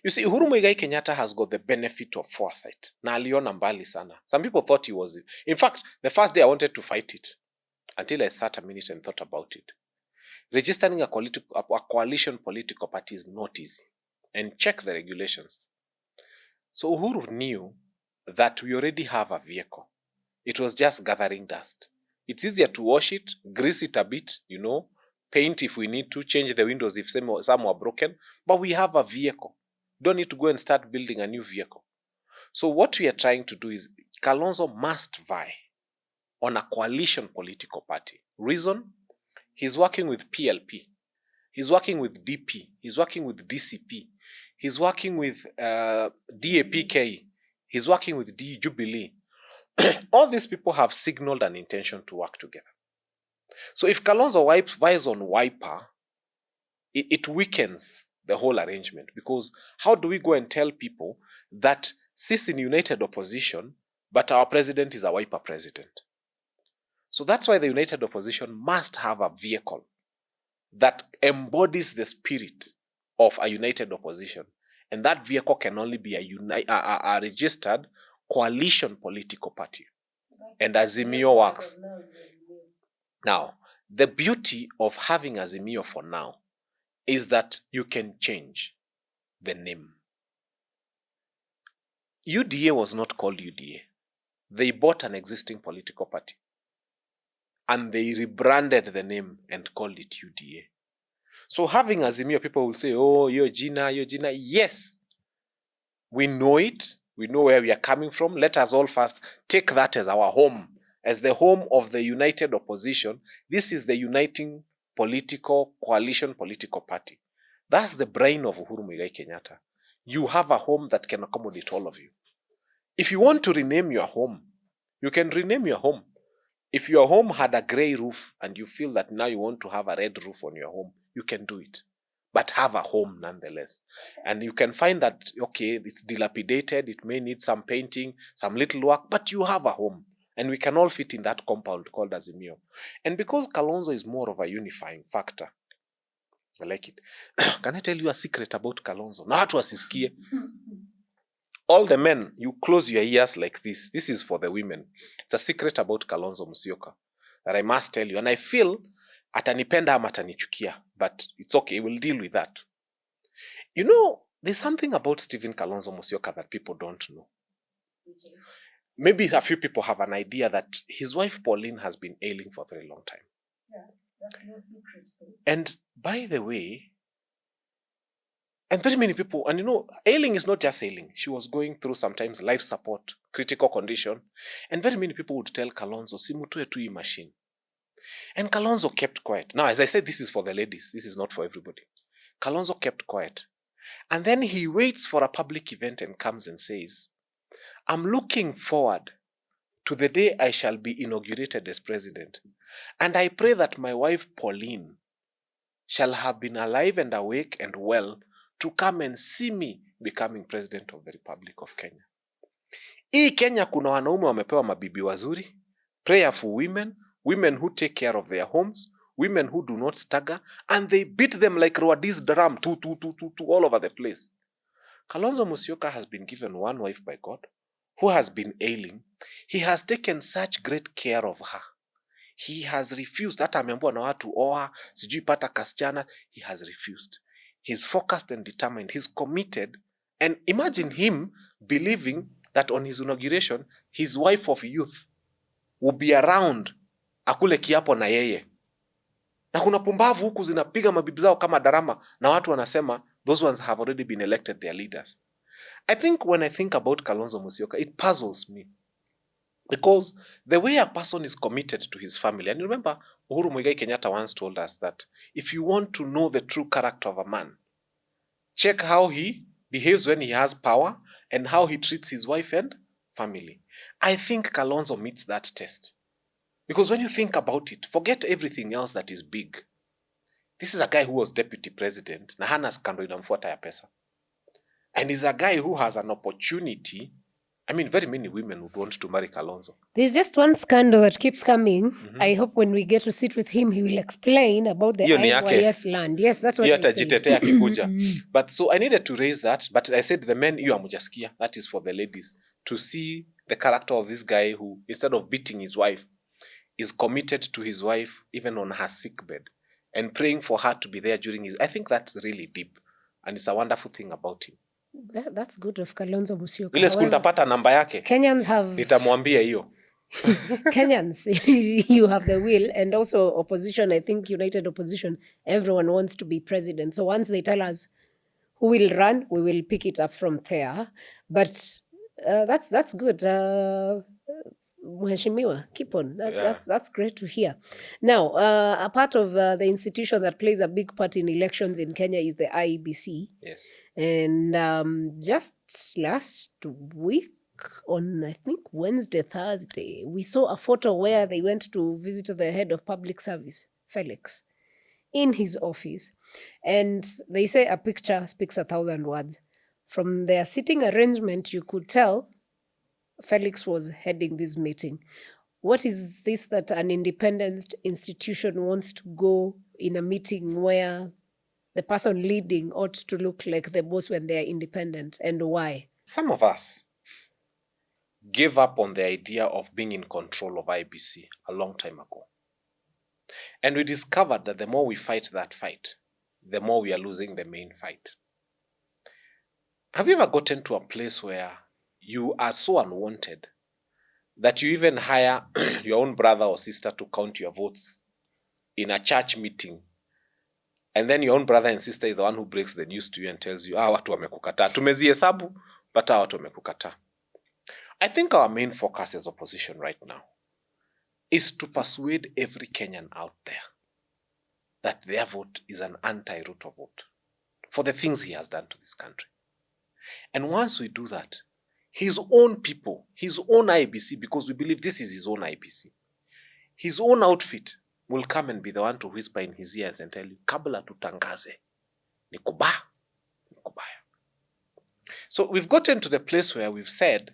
S1: You see, Uhuru Muigai Kenyatta has got the benefit of foresight. Na aliona mbali sana. Some people thought he was... In fact, the first day I wanted to fight it until I sat a minute and thought about it. Registering a coalition political party is not easy. And check the regulations. So Uhuru knew that we already have a vehicle. It was just gathering dust. It's easier to wash it, grease it a bit, paint if we need to, change the windows if some were broken, but we have a vehicle. Don't need to go and start building a new vehicle. So what we are trying to do is Kalonzo must vie on a coalition political party. Reason? He's working with PLP. He's working with DP. He's working with DCP. He's working with DAPK. He's working with Jubilee. All these people have signaled an intention to work together. So if Kalonzo vies on Wiper, it weakens the whole arrangement, because how do we go and tell people that sits in united opposition, but our president is a Wiper president? So that's why the united opposition must have a vehicle that embodies the spirit of a united opposition. And that vehicle can only be a registered coalition political party. And Azimio works. Now, the beauty of having Azimio for now is that you can change the name. UDA was not called UDA. They bought an existing political party and they rebranded the name and called it UDA. So having Azimio, people will say, oh, you're Gina. Yes, we know it. We know where we are coming from. Let us all first take that as our home, as the home of the united opposition. This is the uniting political coalition political party. That's the brain of Uhuru Muigai Kenyatta. You have a home that can accommodate all of you. If you want to rename your home, you can rename your home. If your home had a gray roof and you feel that now you want to have a red roof on your home, you can do it. But have a home nonetheless. And you can find that, okay, it's dilapidated, it may need some painting, some little work, but you have a home. And we can all fit in that compound called Azimio. And because Kalonzo is more of a unifying factor, I like it. Can I tell you a secret about Kalonzo? Na watu wasisikie. All the men, you close your ears like this. This is for the women. It's a secret about Kalonzo Musyoka that I must tell you. And I feel atanipenda ama atanichukia, but it's okay, we'll deal with that. You know, there's something about Stephen Kalonzo Musyoka that people don't know. Maybe a few people have an idea that his wife Pauline has been ailing for a very long time.
S2: Yeah, that's no secret.
S1: And by the way, and very many people, and ailing is not just ailing. She was going through sometimes life support, critical condition. And very many people would tell Kalonzo, simutue tu hii machine. And Kalonzo kept quiet. Now, as I said, this is for the ladies. This is not for everybody. Kalonzo kept quiet. And then he waits for a public event and comes and says, I'm looking forward to the day I shall be inaugurated as president. And I pray that my wife Pauline shall have been alive and awake and well to come and see me becoming president of the Republic of Kenya. Hii Kenya kuna wanaume wamepewa mabibi wazuri, prayerful women, women who take care of their homes, women who do not stagger, and they beat them like Rwadi's drum, all over the place. Kalonzo Musyoka has been given one wife by God, who has been ailing. He has taken such great care of her. He has refused. Hata ameambiwa na watu oa, sijui pata kasichana. He has refused. He's focused and determined. He's committed. And imagine him believing that on his inauguration, his wife of youth will be around akule kiapo na yeye. Na kuna pumbavu huku zinapiga mabibi zao kama darama na watu wanasema those ones have already been elected their leaders. I think when I think about Kalonzo Musyoka, it puzzles me. Because the way a person is committed to his family, and remember, Uhuru Muigai Kenyatta once told us that if you want to know the true character of a man, check how he behaves when he has power and how he treats his wife and family. I think Kalonzo meets that test. Because when you think about it, forget everything else that is big. This is a guy who was deputy president, na hana skando inamfuata ya pesa. And he's a guy who has an opportunity I mean, very many women would want to marry Kalonzo.
S2: There's just one scandal that keeps coming. I hope when we get to sit with him, he will explain about the IYS land. Yes, that's what I said.
S1: But so I needed to raise that. But I said the men, you amujasikia, that is for the ladies, to see the character of this guy who, instead of beating his wife, is committed to his wife even on her sick bed and praying for her to be there during his... I think that's really deep. And it's a wonderful thing about him.
S2: That's good of Kalonzo Musyoka.
S1: Ile siku nitapata namba yake,
S2: Kenyans have...
S1: nitamwambia hiyo.
S2: Kenyans, you have the will, and also opposition, I think United Opposition, everyone wants to be president. So once they tell us who will run, we will pick it up from there. But that's good. Mheshimiwa, keep on. That's great to hear. Now, a part of the institution that plays a big part in elections in Kenya is the IEBC.
S1: Yes.
S2: And just last week, on I think Wednesday, Thursday, we saw a photo where they went to visit the head of public service, Felix, in his office. And they say a picture speaks 1,000 words. From their sitting arrangement, you could tell Felix was heading this meeting. What is this that an independent institution wants to go in a meeting where the person leading ought to look like the boss when they are independent, and why?
S1: Some of us gave up on the idea of being in control of IBC a long time ago. And we discovered that the more we fight that fight, the more we are losing the main fight. Have you ever gotten to a place where you are so unwanted that you even hire your own brother or sister to count your votes in a church meeting? And then your own brother and sister is the one who breaks the news to you and tells you, watu wamekukataa. Tumezihesabu, but watu wamekukataa. I think our main focus as opposition right now is to persuade every Kenyan out there that their vote is an anti-Ruto vote for the things he has done to this country. And once we do that, his own people, his own IBC, because we believe this is his own IBC, his own outfit will come and be the one to whisper in his ears and tell you, kabla tutangaze, ni kubaya. So we've gotten to the place where we've said,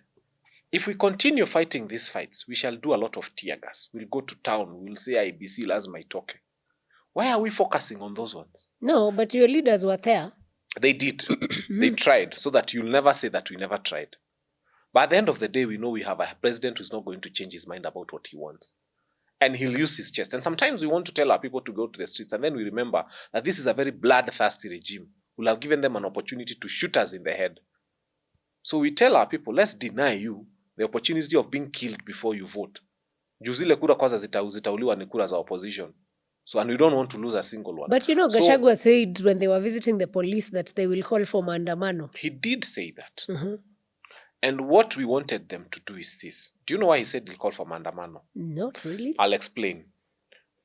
S1: if we continue fighting these fights, we shall do a lot of tear gas. We'll go to town, we'll say IBC lazima itoke. Why are we focusing on those ones?
S2: No, but your leaders were there.
S1: They did. They tried, so that you'll never say that we never tried. But at the end of the day, we know we have a president who's not going to change his mind about what he wants. And he'll use his chest. And sometimes we want to tell our people to go to the streets, and then we remember that this is a very bloodthirsty regime. We'll have given them an opportunity to shoot us in the head. So we tell our people, let's deny you the opportunity of being killed before you vote. Juzile kura kwanza zitauliwa ni kura za opposition. So, and we don't want to lose a single one.
S2: But you know, Gachagua said when they were visiting the police that they will call for maandamano.
S1: He did say that. And what we wanted them to do is this. Do you know why he said he'll call for maandamano?
S2: Not really.
S1: I'll explain.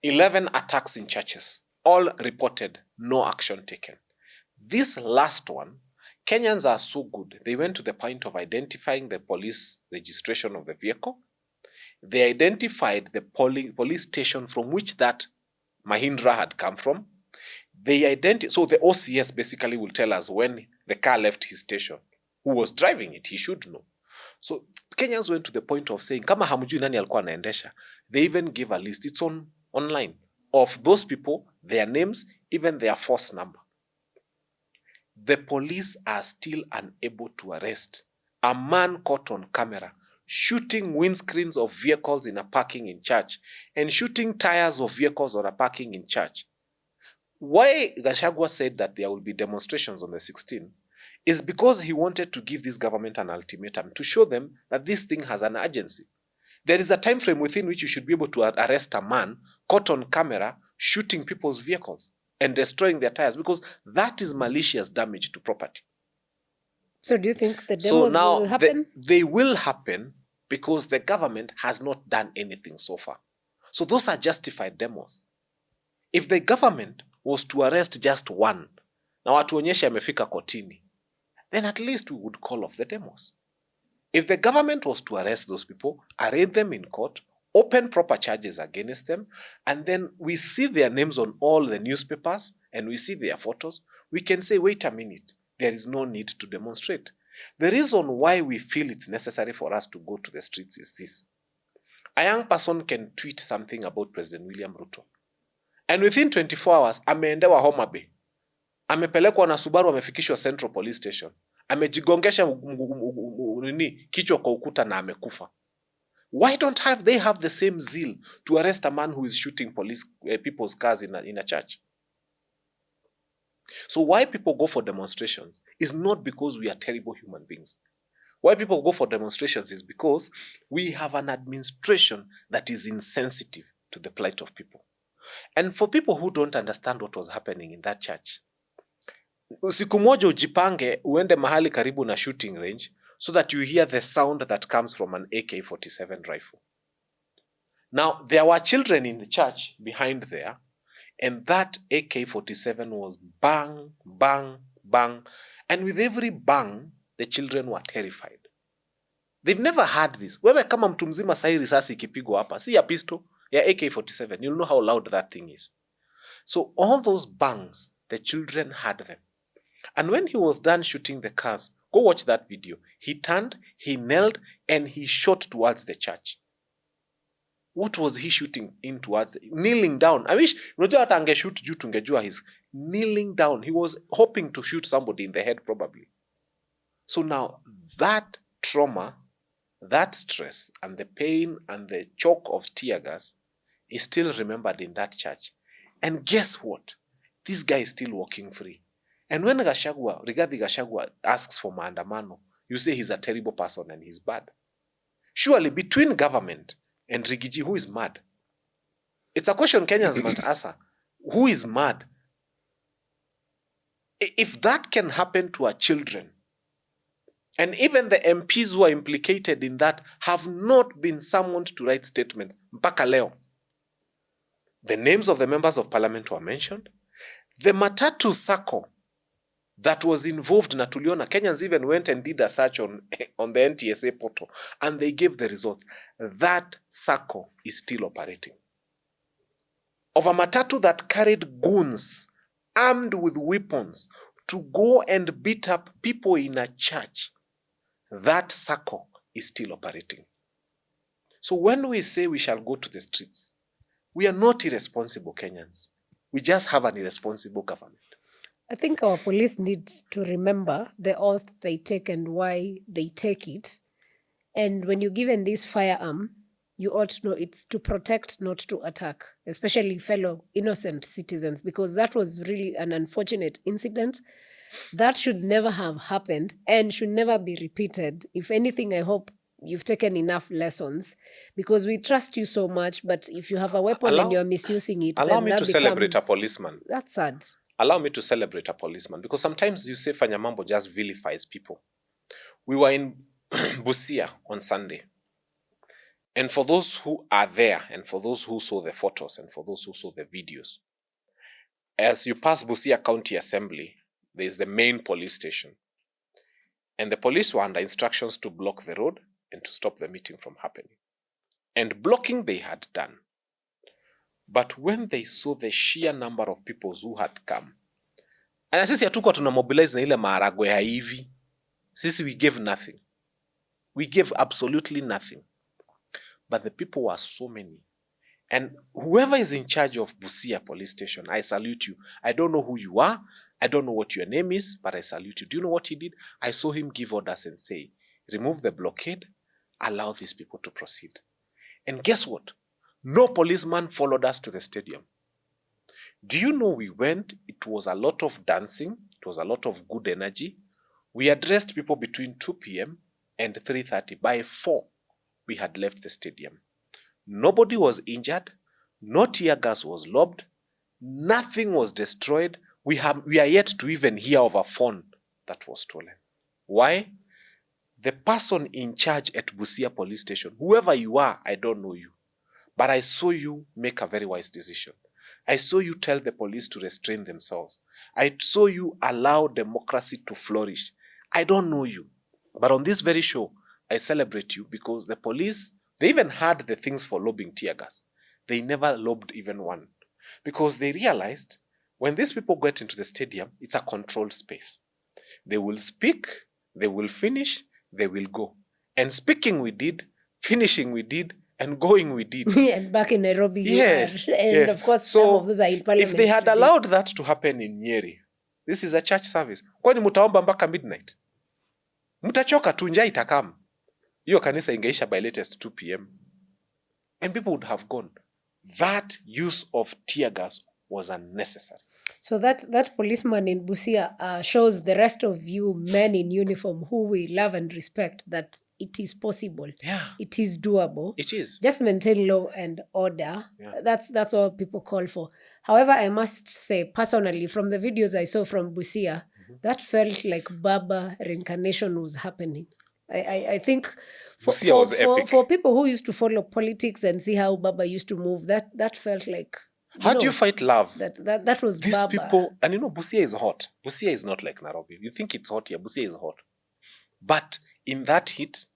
S1: 11 attacks in churches, all reported, no action taken. This last one, Kenyans are so good. They went to the point of identifying the police registration of the vehicle. They identified the police station from which that Mahindra had come from. So the OCS basically will tell us when the car left his station. Who was driving it? He should know. So Kenyans went to the point of saying, kama hamujui nani alikuwa anaendesha. They even gave a list. It's online of those people, their names, even their force number. The police are still unable to arrest a man caught on camera shooting windscreens of vehicles in a parking in church and shooting tires of vehicles on a parking in church. Why Gachagua said that there will be demonstrations on the 16th is because he wanted to give this government an ultimatum to show them that this thing has an urgency. There is a time frame within which you should be able to arrest a man caught on camera shooting people's vehicles and destroying their tires, because that is malicious damage to property.
S2: So do you think the demos will happen?
S1: They will happen because the government has not done anything so far. So those are justified demos. If the government was to arrest just one, na watuonyeshe amefika kotini, then at least we would call off the demos. If the government was to arrest those people, arraign them in court, open proper charges against them, and then we see their names on all the newspapers and we see their photos, we can say, wait a minute, there is no need to demonstrate. The reason why we feel it's necessary for us to go to the streets is this. A young person can tweet something about President William Ruto. And within 24 hours, ameendewa Homa Bay. Amepelekwa na Subaru, amefikishwa Central Police Station. Amejigongesha kichwa kwa ukuta na amekufa. Why don't they have the same zeal to arrest a man who is shooting people's cars in a church? So why people go for demonstrations is not because we are terrible human beings. Why people go for demonstrations is because we have an administration that is insensitive to the plight of people. And for people who don't understand what was happening in that church, usiku moja ujipange uende mahali karibu na shooting range so that you hear the sound that comes from an AK-47 rifle. Now, there were children in the church behind there, and that AK-47 was bang, bang, bang. And with every bang, the children were terrified. They've never had this. Wewe kama mtu mzima sahi risasi ikipigwa hapa, si ya pistol, ya AK-47, you'll know how loud that thing is. So all those bangs, the children had them. And when he was done shooting the cars, go watch that video. He turned, he knelt, and he shot towards the church. What was he shooting in towards? Kneeling down. I wish, unajua hata angeshoot juu tungejua he's kneeling down. He was hoping to shoot somebody in the head probably. So now that trauma, that stress, and the pain and the choke of tear gas is still remembered in that church. And guess what? This guy is still walking free. And when Rigathi Gachagua asks for maandamano, you say he's a terrible person and he's bad. Surely between government and Rigiji, who is mad? It's a question Kenyans must answer. Who is mad? If that can happen to our children, and even the MPs who are implicated in that have not been summoned to write statements, mpaka leo. The names of the members of parliament were mentioned. The Matatu Sacco that was involved, na tuliona, Kenyans even went and did a search on the NTSA portal, and they gave the results. That Sacco is still operating. Of a Matatu that carried goons armed with weapons to go and beat up people in a church, that Sacco is still operating. So when we say we shall go to the streets, we are not irresponsible Kenyans. We just have an irresponsible government.
S2: I think our police need to remember the oath they take and why they take it. And when you're given this firearm, you ought to know it's to protect, not to attack, especially fellow innocent citizens, because that was really an unfortunate incident. That should never have happened and should never be repeated. If anything, I hope you've taken enough lessons, because we trust you so much, but if you have a weapon and you're misusing it,
S1: allow me to celebrate a policeman.
S2: That's sad.
S1: Allow me to celebrate a policeman, because sometimes you say Fanya Mambo just vilifies people. We were in Busia on Sunday. And for those who are there, and for those who saw the photos, and for those who saw the videos, as you pass Busia County Assembly, there is the main police station. And the police were under instructions to block the road and to stop the meeting from happening. And blocking they had done. But when they saw the sheer number of people who had come, and sisi hatuko tuna mobilize na ile maharagwe ya hivi, sisi we gave nothing. We gave absolutely nothing. But the people were so many. And whoever is in charge of Busia police station, I salute you. I don't know who you are. I don't know what your name is, but I salute you. Do you know what he did? I saw him give orders and say, remove the blockade, allow these people to proceed. And guess what? No policeman followed us to the stadium. Do you know we went? It was a lot of dancing. It was a lot of good energy. We addressed people between 2 p.m. and 3:30. By 4, we had left the stadium. Nobody was injured. No tear gas was lobbed. Nothing was destroyed. We are yet to even hear of a phone that was stolen. Why? The person in charge at Busia police station, whoever you are, I don't know you, but I saw you make a very wise decision. I saw you tell the police to restrain themselves. I saw you allow democracy to flourish. I don't know you, but on this very show, I celebrate you, because the police, they even had the things for lobbing tear gas. They never lobbed even one, because they realized when these people get into the stadium, it's a controlled space. They will speak, They will finish, they will go. And speaking we did, finishing we did, and going we did.
S2: And back in Nairobi,
S1: Yes,
S2: you are. And
S1: yes.
S2: of course,
S1: So
S2: some of those are in parliament
S1: if they had
S2: today.
S1: allowed that to happen in Nyeri, this is a church service. Kwani mutaomba mpaka midnight? Mutachoka tu, njaa itakam. Hiyo kanisa ingeisha by latest 2 p.m. And people would have gone. That use of tear gas was unnecessary.
S2: So that policeman in Busia shows the rest of you men in uniform who we love and respect that it is possible.
S1: Yeah.
S2: It is doable.
S1: It is.
S2: Just maintain law and order.
S1: Yeah.
S2: That's all people call for. However, I must say personally, from the videos I saw from Busia, that felt like Baba reincarnation was happening. I think for people who used to follow politics and see how Baba used to move, that felt like...
S1: How do you fight love?
S2: That was
S1: These
S2: Baba.
S1: people, and Busia is hot. Busia is not like Nairobi. You think it's hot here, Busia is hot. But in that heat,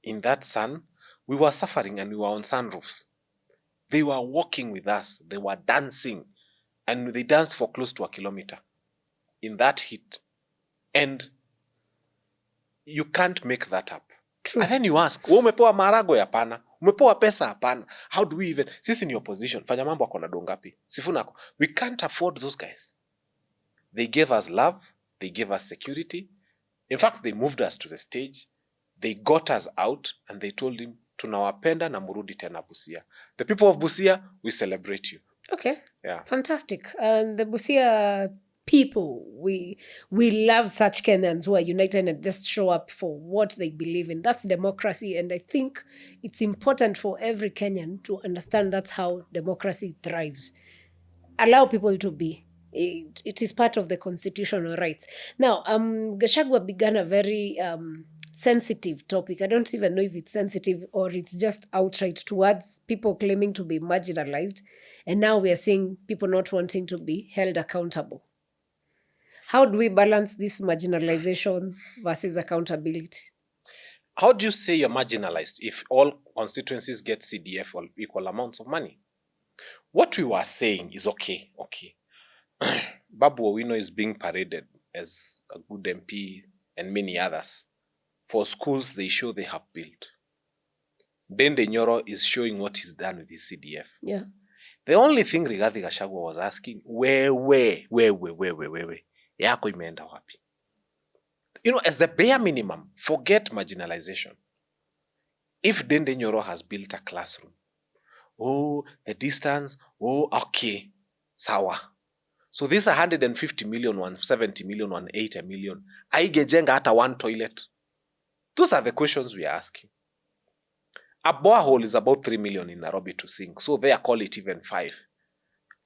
S1: in that sun, we were suffering and we were on sunroofs. They were walking with us. They were dancing. And they danced for close to 1 kilometer in that heat. And you can't make that up.
S2: True.
S1: And then you ask, umepewa marago ya pana? Umepewa pesa hapana? How do we even... Sisi ni opposition. Fanya Mambo akona dongapi? Sifuna. We can't afford those guys. They gave us love. They gave us security. In fact, they moved us to the stage. They got us out and they told him, tunawapenda na murudi tena Busia. The people of Busia, we celebrate you.
S2: Okay.
S1: Yeah.
S2: Fantastic. And the Busia people, we love such Kenyans who are united and just show up for what they believe in. That's democracy. And I think it's important for every Kenyan to understand that's how democracy thrives. Allow people to be. It is part of the constitutional rights. Now, Gachagua began a very sensitive topic. I don't even know if it's sensitive or it's just outright towards people claiming to be marginalized. And now we are seeing people not wanting to be held accountable. How do we balance this marginalization versus accountability?
S1: How do you say you're marginalized if all constituencies get CDF or equal amounts of money? What we were saying is okay. Babu Owino is being paraded as a good MP and many others for schools they show they have built. Dende Nyoro is showing what he's done with his CDF.
S2: Yeah.
S1: The only thing Rigathi Gachagua was asking, where? Yako imeenda wapi? As the bare minimum, forget marginalization. If Dende Nyoro has built a classroom, the distance, okay, sawa. So this 150 million, 170 million, 180 million, aigejenga hata one toilet? Those are the questions we are asking. A borehole is about 3 million in Nairobi to sink, so they call it even 5.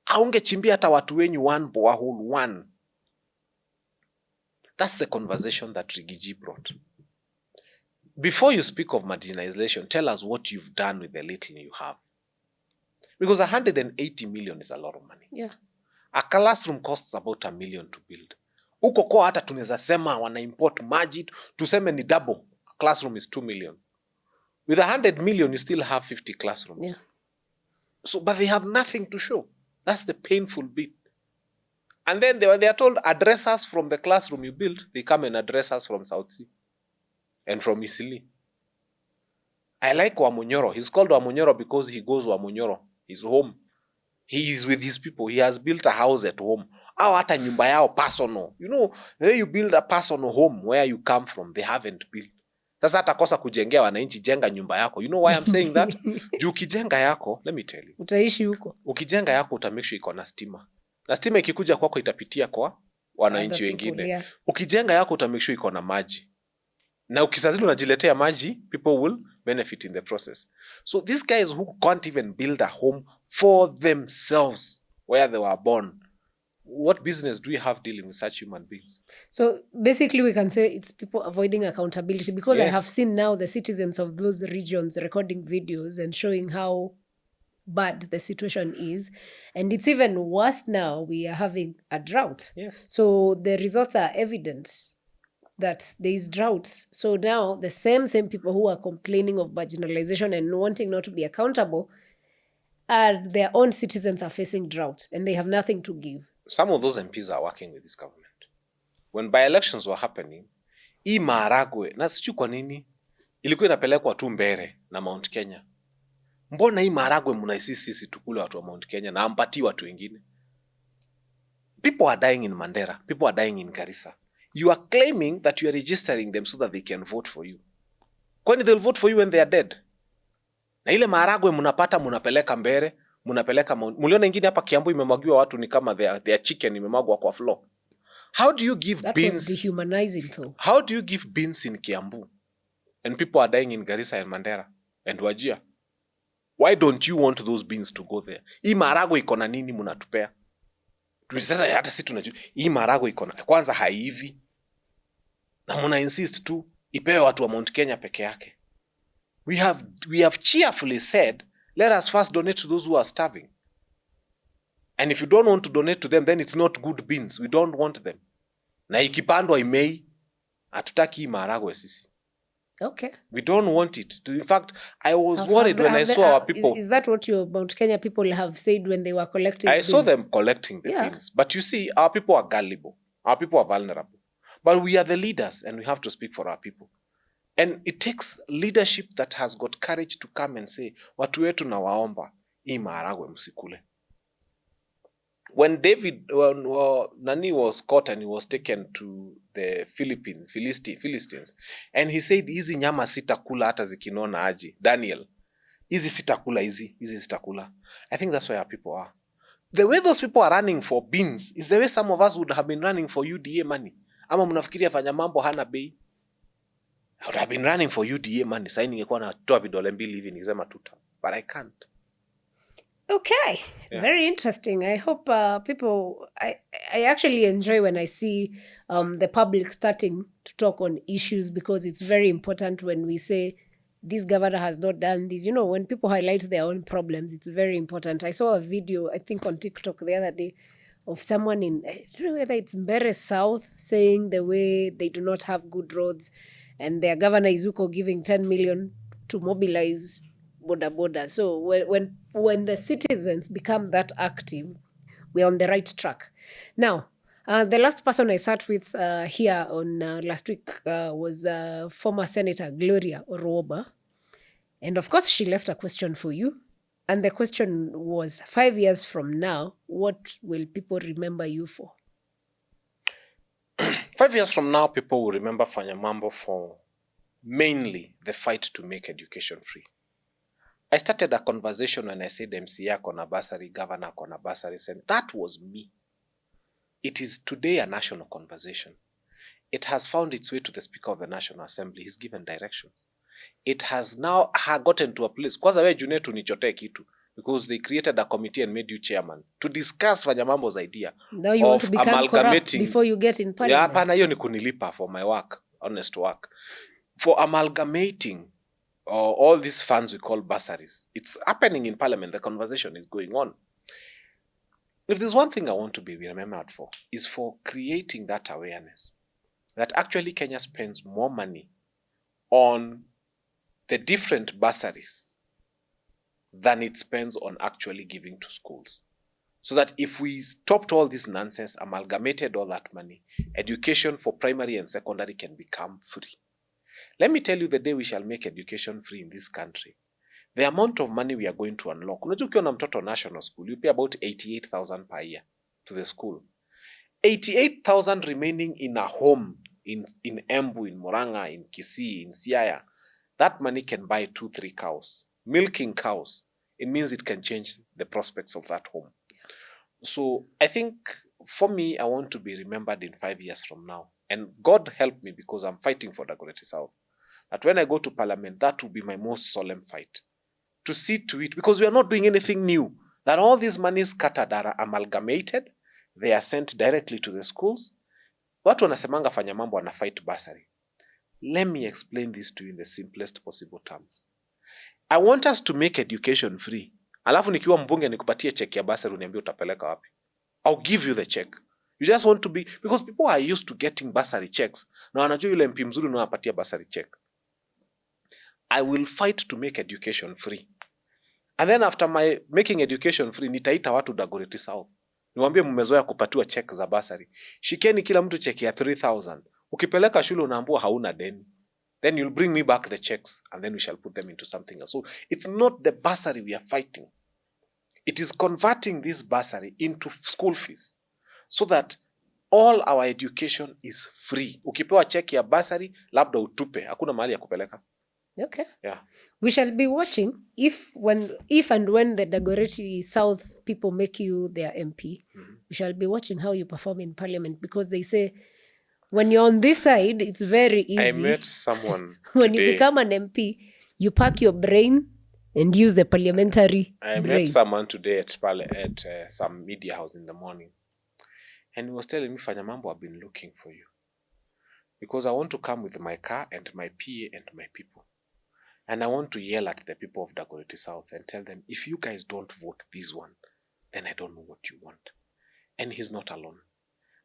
S1: Aungechimbia hata watu wenyu one borehole, one. That's the conversation that Rigiji brought. Before you speak of marginalization, tell us what you've done with the little you have. Because 180 million is a lot of money.
S2: Yeah.
S1: A classroom costs about 1 million to build. Uko kwa hata tunaweza sema wana import maji, tuseme ni double. A classroom is 2 million. With 100 million, you still have 50 classrooms.
S2: Yeah.
S1: So, but they have nothing to show. That's the painful bit. And then they are told, address us from the classroom you build. They come and address us from South Sea and from Isili. I like Wamunyoro. He's called Wamunyoro because he goes Wamunyoro. He's home. He is with his people. He has built a house at home. Au hata nyumba yao personal. The way you build a personal home where you come from, they haven't built. Sasa hata kosa kujengea wananchi, jenga nyumba yako. You know why I'm saying that? Juu ukijenga yako, let me tell you.
S2: Utaishi huko.
S1: Ukijenga yako utamake sure iko na stima. Na stima ikikuja kwako itapitia kwa wananchi wengine. Yeah. Ukijenga yako utamake sure iko na maji. Na ukisazili unajiletea maji, people will benefit in the process. So these guys who can't even build a home for themselves where they were born, what business do we have dealing with such human beings? So
S2: basically we can say it's people avoiding accountability because yes. I have seen now the citizens of those regions recording videos and showing how bad the situation is. And it's even worse now. We are having a drought.
S1: Yes.
S2: So the results are evident that there is droughts. So now the same people who are complaining of marginalization and wanting not to be accountable, their own citizens are facing drought and they have nothing to give.
S1: Some of those MPs are working with this government. When by-elections were happening, hii maharagwe, na sijui kwa nini ilikuwa inapelekwa tu Mbere na Mount Kenya. Mbona hii maharagwe mnaisisi sisi tukule watu wa Mount Kenya na ampatii watu wengine? People are dying in Mandera. People are dying in Garissa. You are claiming that you are registering them so that they can vote for you. Kwani they'll vote for you when they are dead? Na ile maharagwe mnapata mnapeleka Mbere, mnapeleka muliona ingine hapa Kiambu imemwagiwa watu ni kama their chicken imemwagwa kwa floor. How do you give
S2: that
S1: beans?
S2: Was dehumanizing though.
S1: How do you give beans in Kiambu and people are dying in Garissa and Mandera and Wajir? Why don't you want those beans to go there? Hii maharagwe iko na nini mnatupea? Sasa hata sisi tunajua hii maharagwe iko na kwanza haivi. Na mna insist tu ipewe watu wa Mount Kenya peke yake. We have cheerfully said, let us first donate to those who are starving. And if you don't want to donate to them, then it's not good beans. We don't want them. Na ikipandwa imei, hatutaki maharagwe sisi.
S2: Okay.
S1: We don't want it. In fact, I was worried when I saw our people.
S2: Is that what your Mount Kenya people have said when they were collecting beans?
S1: I saw them collecting the beans. But you see, our people are gullible. Our people are vulnerable. But we are the leaders and we have to speak for our people. And it takes leadership that has got courage to come and say, watu wetu na waomba, hii maharagwe msikule. When Nani was caught and he was taken to the Philistines, and he said, hizi nyama sitakula hata zikinona aje. Daniel, hizi sitakula, hizi sitakula. I think that's where our people are. The way those people are running for beans is the way some of us would have been running for UDA money. Ama mnafikiria Fanya Mambo hana bei? I would have been running for UDA money. Sasa ningekuwa natoa vidole mbili hivi nikisema tuta. But I can't.
S2: Okay. Yeah. Very interesting. I hope people... I actually enjoy when I see the public starting to talk on issues because it's very important when we say this governor has not done this. You know, when people highlight their own problems, it's very important. I saw a video, I think on TikTok the other day, of someone in, I don't know whether it's Mbere South, saying the way they do not have good roads and their governor Izuko giving 10 million to mobilize boda. So when the citizens become that active, we're on the right track. Now, the last person I sat with here on last week was former Senator Gloria Oroba. And of course, she left a question for you. And the question was, 5 years from now, what will people remember you for?
S1: 5 years from now, people will remember Fanya Mambo for mainly the fight to make education free. I started a conversation when I said MCA kona bursary, governor kona bursary, and that was me. It is today a national conversation. It has found its way to the Speaker of the National Assembly. He's given directions. It has now gotten to a place. Kwanza we Junetu nichotee kitu. Because they created a committee and made you chairman to discuss Fanya Mambo's idea.
S2: Now you want to become corrupt before you get in parliament.
S1: Yeah, hapana hiyo ni kunilipa for my work, honest work. For amalgamating all these funds we call bursaries. It's happening in parliament. The conversation is going on. If there's one thing I want to be remembered for, is for creating that awareness that actually Kenya spends more money on the different bursaries than it spends on actually giving to schools. So that if we stopped all this nonsense, amalgamated all that money, education for primary and secondary can become free. Let me tell you the day we shall make education free in this country. The amount of money we are going to unlock. Unajua ukiwa na mtoto national school, you pay about 88,000 per year to the school. 88,000 remaining in a home in Embu, in Murang'a, in Kisii, in Siaya. That money can buy 2-3 cows. Milking cows, it means it can change the prospects of that home. So I think for me, I want to be remembered in 5 years from now. And God help me because I'm fighting for Dagoretti South. That when I go to parliament, that will be my most solemn fight. To see to it, because we are not doing anything new. That all these monies scattered are amalgamated. They are sent directly to the schools. Watu wanasemanga Fanya Mambo wana fight bursary. Let me explain this to you in the simplest possible terms. I want us to make education free. Alafu nikiwa mbunge nikupatie check ya bursary uniambie utapeleka wapi. I'll give you the check. You just want to be, because people are used to getting bursary checks. Na wanajua yule MP mzuri unawapatia bursary check. I will fight to make education free. And then after my making education free, nitaita watu Dagoretti South. Niwaambie mmezoea kupatiwa check za bursary. Shikeni kila mtu check ya 3,000. Ukipeleka shule unaambua hauna deni. Then you'll bring me back the checks and then we shall put them into something else. So it's not the bursary we are fighting. It is converting this bursary into school fees so that all our education is free. Ukipewa check ya bursary, labda utupe. Hakuna mahali ya kupeleka.
S2: Okay.
S1: Yeah.
S2: We shall be watching if and when the Dagoretti South people make you their MP, we shall be watching how you perform in parliament, because they say when you're on this side, it's very easy.
S1: I met someone
S2: when
S1: today.
S2: You become an MP, you pack your brain and use the parliamentary
S1: I
S2: brain.
S1: met someone today at some media house in the morning, and he was telling me, Fanya Mambo, I've been looking for you because I want to come with my car and my PA and my people. And I want to yell at the people of Dagoretti South and tell them, if you guys don't vote this one, then I don't know what you want. And he's not alone.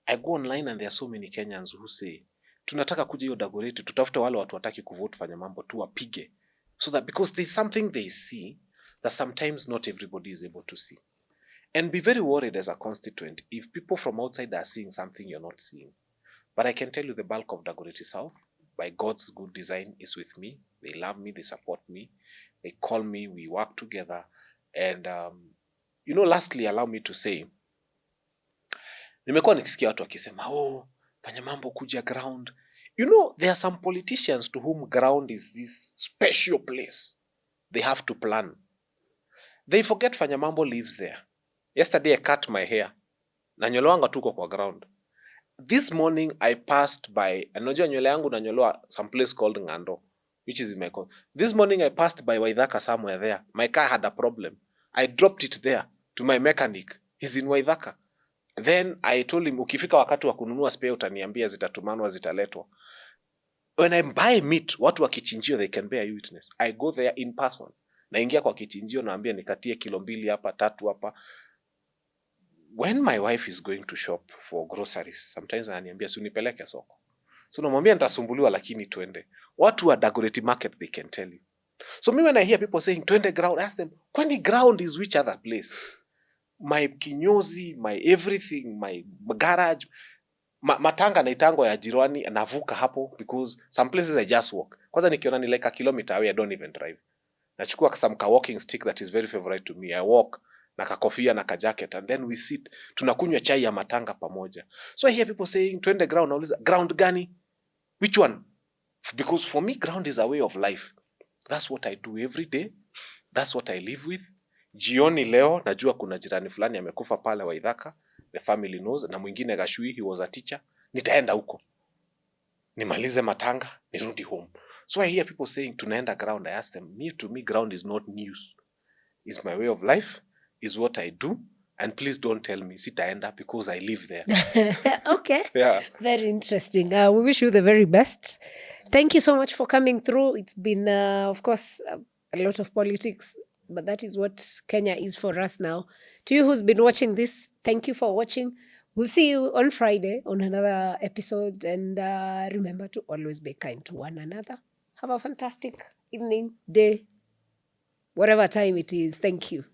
S1: I go online and there are so many Kenyans who say, tunataka kuja hiyo Dagoretti, tutafute wale watu wataki kuvote Fanya Mambo tu wapige. So that because there's something they see that sometimes not everybody is able to see. And be very worried as a constituent if people from outside are seeing something you're not seeing. But I can tell you the bulk of Dagoretti South, by God's good design, is with me. They love me, they support me, they call me, we work together. And, lastly, allow me to say, nimekuwa nikisikia watu wakisema, Fanya Mambo kuja ground. There are some politicians to whom ground is this special place. They have to plan. They forget Fanya Mambo lives there. Yesterday I cut my hair. Nanyolewanga tuko kwa ground. This morning I passed by, anajua nywele yangu nanyolewa some place called Ngando, which is in my car. This morning I passed by Waithaka somewhere there. My car had a problem. I dropped it there to my mechanic. He's in Waithaka. Then I told him, ukifika wakati wa kununua spare utaniambia, zitatumanwa, zitaletwa. When I buy meat, watu wa kichinjio, they can bear witness. I go there in person. Naingia kwa kichinjio, naambia nikatie kilo 2 hapa, 3 hapa. When my wife is going to shop for groceries, sometimes ananiambia unipeleke soko. So namwambia nitasumbuliwa lakini twende. Watu wa Dagoretti market, they can tell you. So me when I hear people saying twende ground, I ask them, kwani ground is which other place? My kinyozi, my everything, my garage, matanga na itango ya jirani, navuka hapo because some places I just walk. Kwanza nikiona ni like a kilometer away, I don't even drive. Nachukua some walking stick that is very favorite to me. I walk na kakofia na kajacket and then we sit, tunakunywa chai ya matanga pamoja. So I hear people saying twende ground. Nauliza, ground gani? Which one? Because for me ground is a way of life. That's what I do every day. That's what I live with. Jioni leo najua kuna jirani fulani amekufa pale Waithaka, the family knows, na mwingine Gashui, he was a teacher. Nitaenda huko, nimalize matanga, nirudi home. So I hear people saying tunaenda ground. I ask them, to me ground is not news. It's my way of life, is what I do, and please don't tell me sitaenda because I live there.
S2: Okay.
S1: Yeah.
S2: Very interesting. We wish you the very best. Thank you so much for coming through. It's been, of course, a lot of politics, but that is what Kenya is for us now. To you who's been watching this, thank you for watching. We'll see you on Friday on another episode. And remember to always be kind to one another. Have a fantastic evening, day, whatever time it is. Thank you.